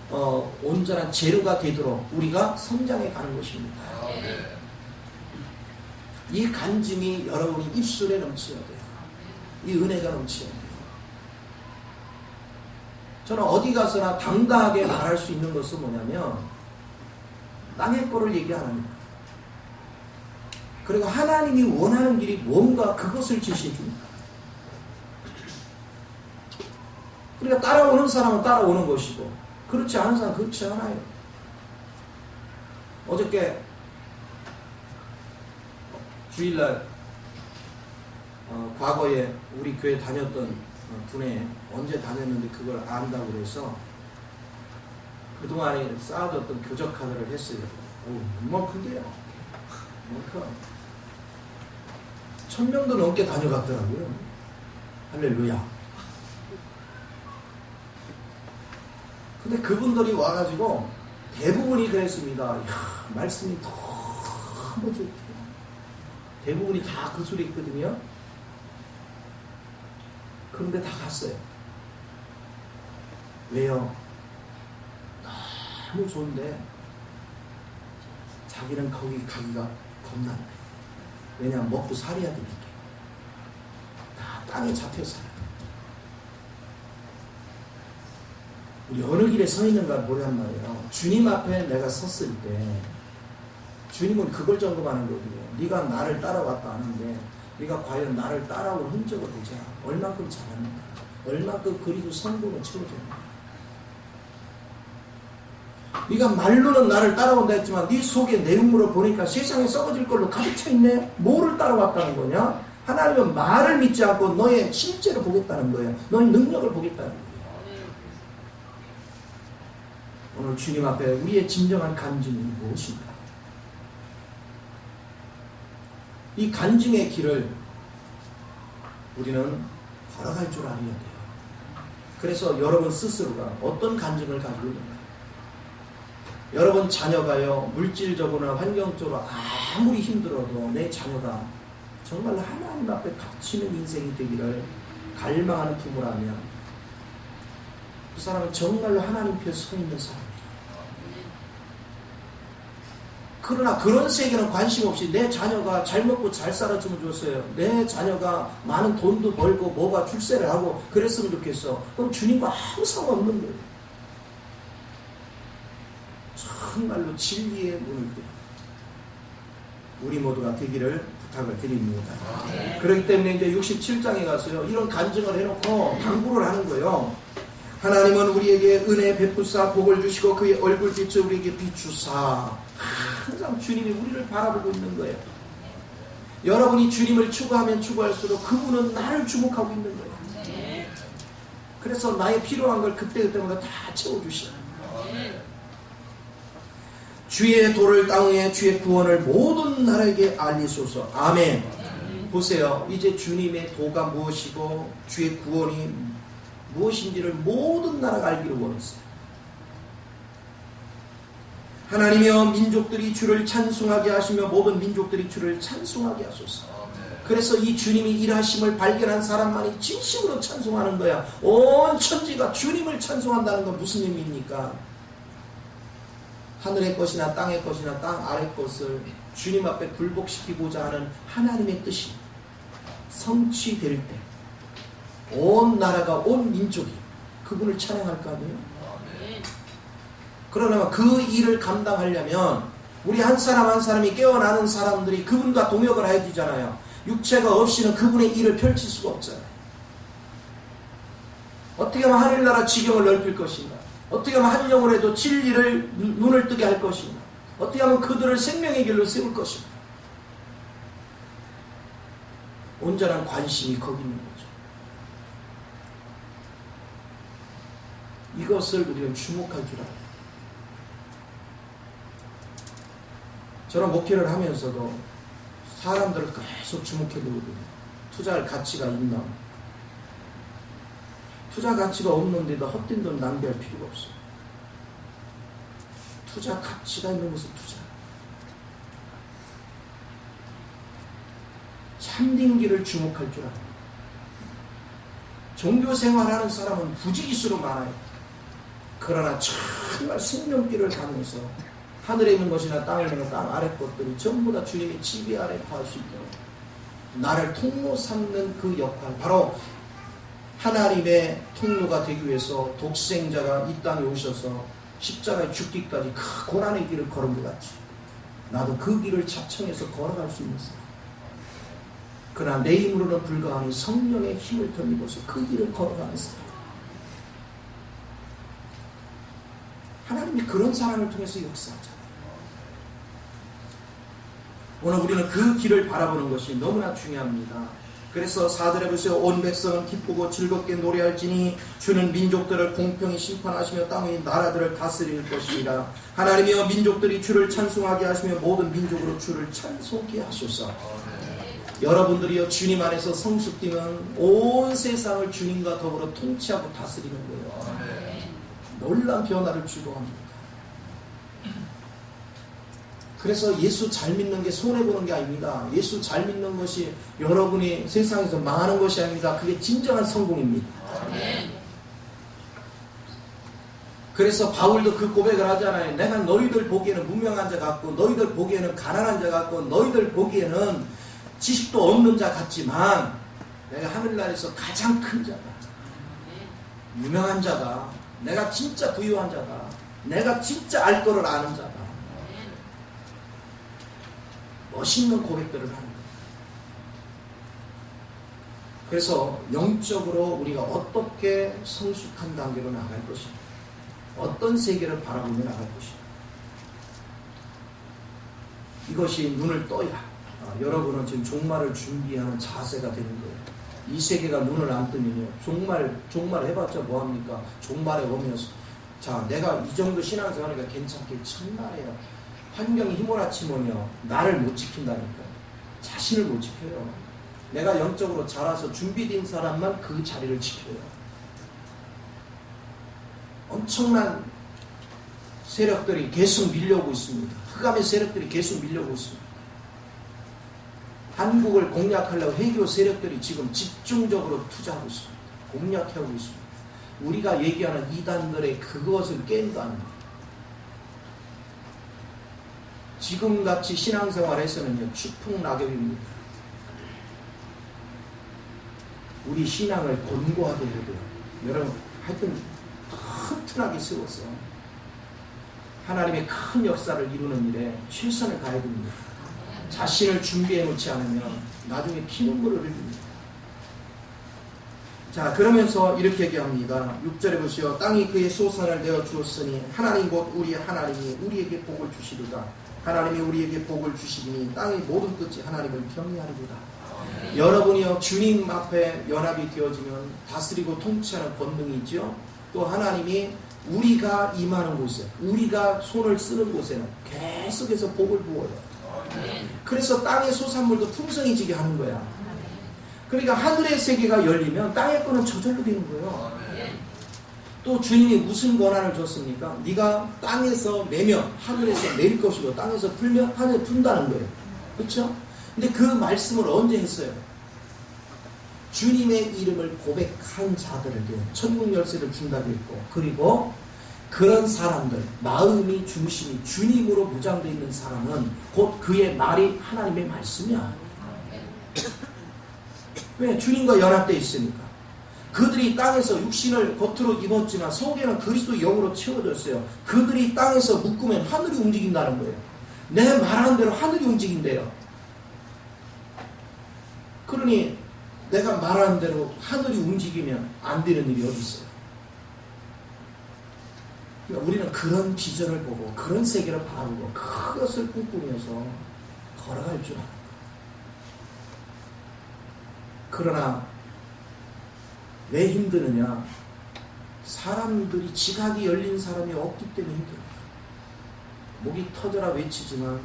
온전한 재료가 되도록 우리가 성장해 가는 것입니다. 이 간증이 여러분이 입술에 넘쳐야 돼요. 이 은혜가 넘쳐야 돼요. 저는 어디 가서나 당당하게 말할 수 있는 것은 뭐냐면 남의 거를 얘기 안 합니다. 그리고 하나님이 원하는 길이 뭔가 그것을 제시해 줍니다. 그러니까 따라오는 사람은 따라오는 것이고 그렇지 않은 사람은 그렇지 않아요. 어저께 주일날 과거에 우리 교회 다녔던 분에 언제 다녔는데 그걸 안다고 그래서 그동안에 쌓아뒀던 교적 카드를 했어요. 이만큼이에요. 이만큼. 1000명도 넘게 다녀갔더라고요. 할렐루야. 근데 그분들이 와가지고 대부분이 그랬습니다. 이야, 말씀이 너무 좋대요. 대부분이 다 그 소리 있거든요. 그런데 다 갔어요. 왜요? 너무 좋은데 자기는 거기 가기가 겁난다. 왜냐하면 먹고 살아야 되니까. 다 땅에 잡혀 살아요. 우리 어느 길에 서 있는가 보란 말이에요. 주님 앞에 내가 섰을 때 주님은 그걸 점검하는 거거든요. 네가 나를 따라왔다 하는데 네가 과연 나를 따라올 흔적을 보자. 얼만큼 잘하는가. 얼만큼 그리고 성공을 채워주는가. 네가 말로는 나를 따라온다 했지만 네 속의 내용으로 보니까 세상에 썩어질 걸로 가득 차 있네. 뭐를 따라왔다는 거냐? 하나님은 말을 믿지 않고 너의 실제를 보겠다는 거예요. 너의 능력을 보겠다는 거예요. 오늘 주님 앞에 우리의 진정한 간증이 무엇인가? 이 간증의 길을 우리는 걸어갈 줄 알아야 돼요. 그래서 여러분 스스로가 어떤 간증을 가지고 있는가? 여러분 자녀가요, 물질적으로나 환경적으로 아무리 힘들어도 내 자녀가 정말로 하나님 앞에 갇히는 인생이 되기를 갈망하는 부모라면 그 사람은 정말로 하나님 편에 서 있는 사람이에요. 그러나 그런 세계는 관심 없이 내 자녀가 잘 먹고 잘 살았으면 좋겠어요. 내 자녀가 많은 돈도 벌고 뭐가 출세를 하고 그랬으면 좋겠어. 그럼 주님과 아무 상관없는 거예요. 정말로 진리의 문을 떼 우리 모두가 되기를 부탁을 드립니다. 그렇기 때문에 이제 67장에 가서요, 이런 간증을 해놓고 당부를 하는 거예요. 하나님은 우리에게 은혜 베푸사 복을 주시고 그의 얼굴빛을 우리에게 비추사. 항상 주님이 우리를 바라보고 있는 거예요. 여러분이 주님을 추구하면 추구할수록 그분은 나를 주목하고 있는 거예요. 그래서 나의 필요한 걸 그때그때마다 다 채워주시는 거예요. 주의 도를 땅에 주의 구원을 모든 나라에게 알리소서. 아멘. 보세요. 이제 주님의 도가 무엇이고 주의 구원이 무엇인지를 모든 나라가 알기를 원했어요. 하나님이여 민족들이 주를 찬송하게 하시며 모든 민족들이 주를 찬송하게 하소서. 그래서 이 주님이 일하심을 발견한 사람만이 진심으로 찬송하는 거야. 온 천지가 주님을 찬송한다는 건 무슨 의미입니까? 하늘의 것이나 땅의 것이나 땅 아래 것을 주님 앞에 굴복시키고자 하는 하나님의 뜻이 성취될 때 온 나라가 온 민족이 그분을 찬양할 거 아니에요? 그러나 그 일을 감당하려면 우리 한 사람 한 사람이 깨어나는 사람들이 그분과 동역을 해야 되잖아요. 육체가 없이는 그분의 일을 펼칠 수가 없잖아요. 어떻게 하면 하늘나라 지경을 넓힐 것인가? 어떻게 하면 한 영혼에도 진리를 눈을 뜨게 할 것인가? 어떻게 하면 그들을 생명의 길로 세울 것인가? 온전한 관심이 거기 있는 거죠. 이것을 우리는 주목할 줄 알아요. 저는 목회를 하면서도 사람들을 계속 주목해 보거든요. 투자할 가치가 있나? 투자 가치가 없는데도 헛된 돈 낭비할 필요가 없어요. 투자 가치가 있는 것은 투자. 참된 길을 주목할 줄 알아요. 종교 생활하는 사람은 부지기수로 많아요. 그러나 정말 생명길을 가면서 하늘에 있는 것이나 땅에 있는 것, 땅 아래 것들이 전부 다 주님의 지배 아래 갈 수 있도록 나를 통로 삼는 그 역할, 바로 하나님의 통로가 되기 위해서 독생자가 이 땅에 오셔서 십자가에 죽기까지 그 고난의 길을 걸은 것 같이 나도 그 길을 자청해서 걸어갈 수 있는 사람. 그러나 내 힘으로는 불가하니 성령의 힘을 덧입어서 그 길을 걸어가는 사람. 하나님이 그런 사람을 통해서 역사하잖아요. 오늘 우리는 그 길을 바라보는 것이 너무나 중요합니다. 그래서 4절에 보세요. 온 백성은 기쁘고 즐겁게 노래할지니 주는 민족들을 공평히 심판하시며 땅의 나라들을 다스릴 것이니라. 하나님이여 민족들이 주를 찬송하게 하시며 모든 민족으로 주를 찬송케 하소서. 여러분들이여 주님 안에서 성숙되면 온 세상을 주님과 더불어 통치하고 다스리는 거예요. 놀라운 변화를 주도합니다. 그래서 예수 잘 믿는 게 손해보는 게 아닙니다. 예수 잘 믿는 것이 여러분이 세상에서 망하는 것이 아닙니다. 그게 진정한 성공입니다. 그래서 바울도 그 고백을 하잖아요. 내가 너희들 보기에는 무명한 자 같고 너희들 보기에는 가난한 자 같고 너희들 보기에는 지식도 없는 자 같지만 내가 하늘나라에서 가장 큰 자다. 유명한 자다. 내가 진짜 부유한 자다. 내가 진짜 알 거를 아는 자다. 멋있는 고백들을 하는 거예요. 그래서 영적으로 우리가 어떻게 성숙한 단계로 나갈 것인가, 어떤 세계를 바라보며 나갈 것인가, 이것이 눈을 떠야 여러분은 지금 종말을 준비하는 자세가 되는 거예요. 이 세계가 눈을 안 뜨면요, 종말 해봤자 뭐합니까? 종말에 오면서 자, 내가 이 정도 신앙생활하니까 괜찮게 첫날에요. 환경이 휘몰아치면요, 나를 못 지킨다니까. 자신을 못 지켜요. 내가 영적으로 자라서 준비된 사람만 그 자리를 지켜요. 엄청난 세력들이 계속 밀려오고 있습니다. 흑암의 세력들이 계속 밀려오고 있습니다. 한국을 공략하려고 해교 세력들이 지금 집중적으로 투자하고 있습니다. 공략하고 있습니다. 우리가 얘기하는 이단들의 그것을 깬다는 거예요. 지금같이 신앙생활에서는요, 추풍낙엽입니다. 우리 신앙을 견고하게 해야 돼요. 여러분, 하여튼 튼튼하게 세워서 하나님의 큰 역사를 이루는 일에 최선을 다해야 됩니다. 자신을 준비해 놓지 않으면 나중에 피눈물을 흘립니다. 자, 그러면서 이렇게 얘기합니다. 6절에 보시오. 땅이 그의 소산을 내어 주었으니 하나님 곧 우리 하나님이 우리에게 복을 주시리다. 하나님이 우리에게 복을 주시리니 땅의 모든 끝이 하나님을 경외하리로다. 여러분이요, 주님 앞에 연합이 되어지면 다스리고 통치하는 권능이 있죠. 또 하나님이 우리가 임하는 곳에, 우리가 손을 쓰는 곳에는 계속해서 복을 부어요. 그래서 땅의 소산물도 풍성해지게 하는 거야. 그러니까 하늘의 세계가 열리면 땅의 거는 저절로 되는 거예요. 또 주님이 무슨 권한을 줬습니까? 네가 땅에서 매면 하늘에서 내릴 것이고 땅에서 풀면 하늘에 푼다는 거예요. 그렇죠? 근데 그 말씀을 언제 했어요? 주님의 이름을 고백한 자들에게 천국 열쇠를 준다고 했고, 그리고 그런 사람들, 마음이 중심이 주님으로 무장되어 있는 사람은 곧 그의 말이 하나님의 말씀이야. 왜? 주님과 연합되어 있으니까. 그들이 땅에서 육신을 겉으로 입었지만 속에는 그리스도 영으로 채워졌어요. 그들이 땅에서 묶으면 하늘이 움직인다는 거예요. 내 말하는 대로 하늘이 움직인대요. 그러니 내가 말하는 대로 하늘이 움직이면 안 되는 일이 어디 있어요? 그러니까 우리는 그런 비전을 보고 그런 세계를 바라보고 그것을 꿈꾸면서 걸어갈 줄 알아요. 그러나 왜 힘드느냐? 사람들이 지각이 열린 사람이 없기 때문에 힘들어요. 목이 터져라 외치지만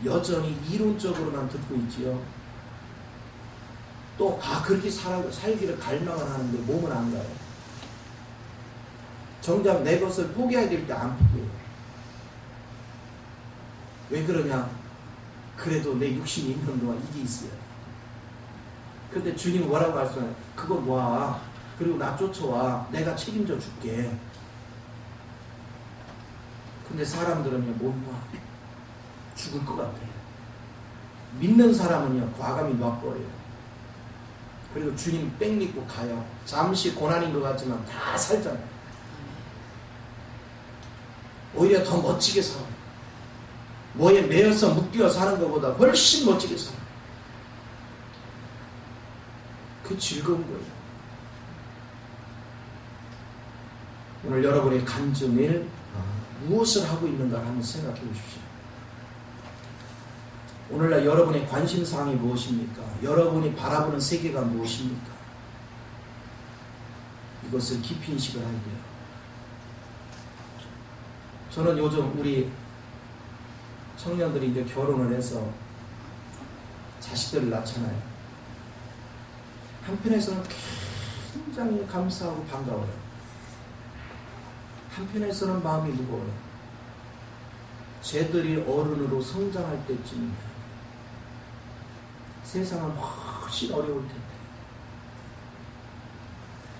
여전히 이론적으로만 듣고 있지요. 또 그렇게 살기를 갈망을 하는데 몸은 안 가요. 정작 내 것을 포기해야 될 때 안 포기해요. 왜 그러냐? 그래도 내 육신이 있는 동안 이게 있어요. 근데 주님은 뭐라고 말씀해요? 그거 놔. 그리고 나 쫓아와. 내가 책임져 줄게. 근데 사람들은요, 못 놔. 죽을 것 같아요. 믿는 사람은요, 과감히 놔버려요. 그리고 주님 뺑 믿고 가요. 잠시 고난인 것 같지만 다 살잖아요. 오히려 더 멋지게 살아요. 뭐에 매여서 묶여 사는 것보다 훨씬 멋지게 살아요. 그 즐거운 거예요. 오늘 여러분의 간증에는 무엇을 하고 있는가 한번 생각해 보십시오. 오늘날 여러분의 관심사항이 무엇입니까? 여러분이 바라보는 세계가 무엇입니까? 이것을 깊이 인식을 해야 돼요. 저는 요즘 우리 청년들이 이제 결혼을 해서 자식들을 낳잖아요. 한편에서는 굉장히 감사하고 반가워요. 한편에서는 마음이 무거워요. 쟤들이 어른으로 성장할 때쯤이면 세상은 훨씬 어려울 텐데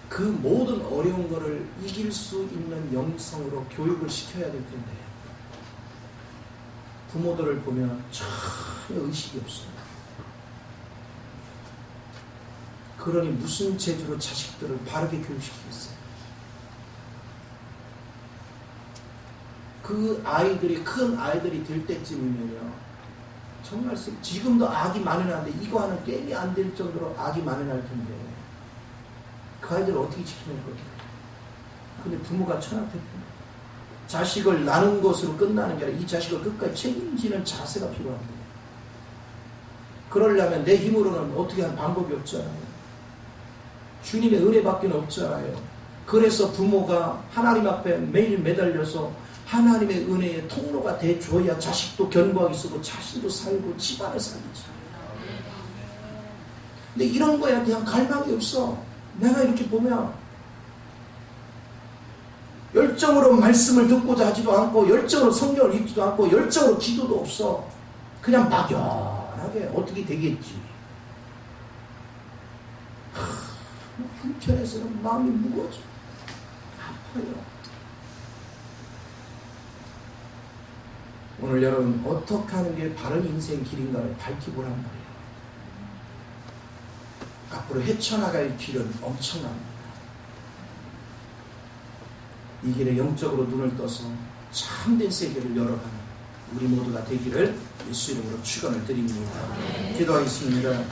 그 모든 어려운 것을 이길 수 있는 영성으로 교육을 시켜야 될 텐데 부모들을 보면 전혀 의식이 없어요. 그러니 무슨 재주로 자식들을 바르게 교육시키겠어요? 그 아이들이 큰 아이들이 될 때쯤이면요, 정말 지금도 악이 만연한데 이거 하는 게임이 안 될 정도로 악이 만연할 텐데 그 아이들을 어떻게 지켜낼 거예요? 근데 부모가 천하태평. 자식을 낳는 것으로 끝나는 게 아니라 이 자식을 끝까지 책임지는 자세가 필요합니다. 그러려면 내 힘으로는 어떻게 하는 방법이 없잖아요. 주님의 은혜밖에 없잖아요. 그래서 부모가 하나님 앞에 매일 매달려서 하나님의 은혜의 통로가 돼줘야 자식도 견고하게 쓰고 자신도 살고 집안을 살리지. 근데 이런 거에 그냥 갈망이 없어. 내가 이렇게 보면 열정으로 말씀을 듣고자 하지도 않고 열정으로 성경을 읽지도 않고 열정으로 기도도 없어. 그냥 막연하게 어떻게 되겠지. 한편에서는 마음이 무거워져. 아파요. 오늘 여러분 어떻게 하는 게 바른 인생 길인가를 밝히보란 말이에요. 앞으로 헤쳐나갈 길은 엄청납니다. 이 길에 영적으로 눈을 떠서 참된 세계를 열어가는 우리 모두가 되기를 예수 이름으로 축원을 드립니다. 기도하겠습니다.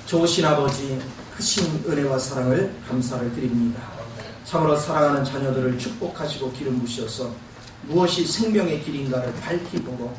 좋으신 아버지, 크신 은혜와 사랑을 감사를 드립니다. 참으로 사랑하는 자녀들을 축복하시고 기름 부으셔서 무엇이 생명의 길인가를 밝히고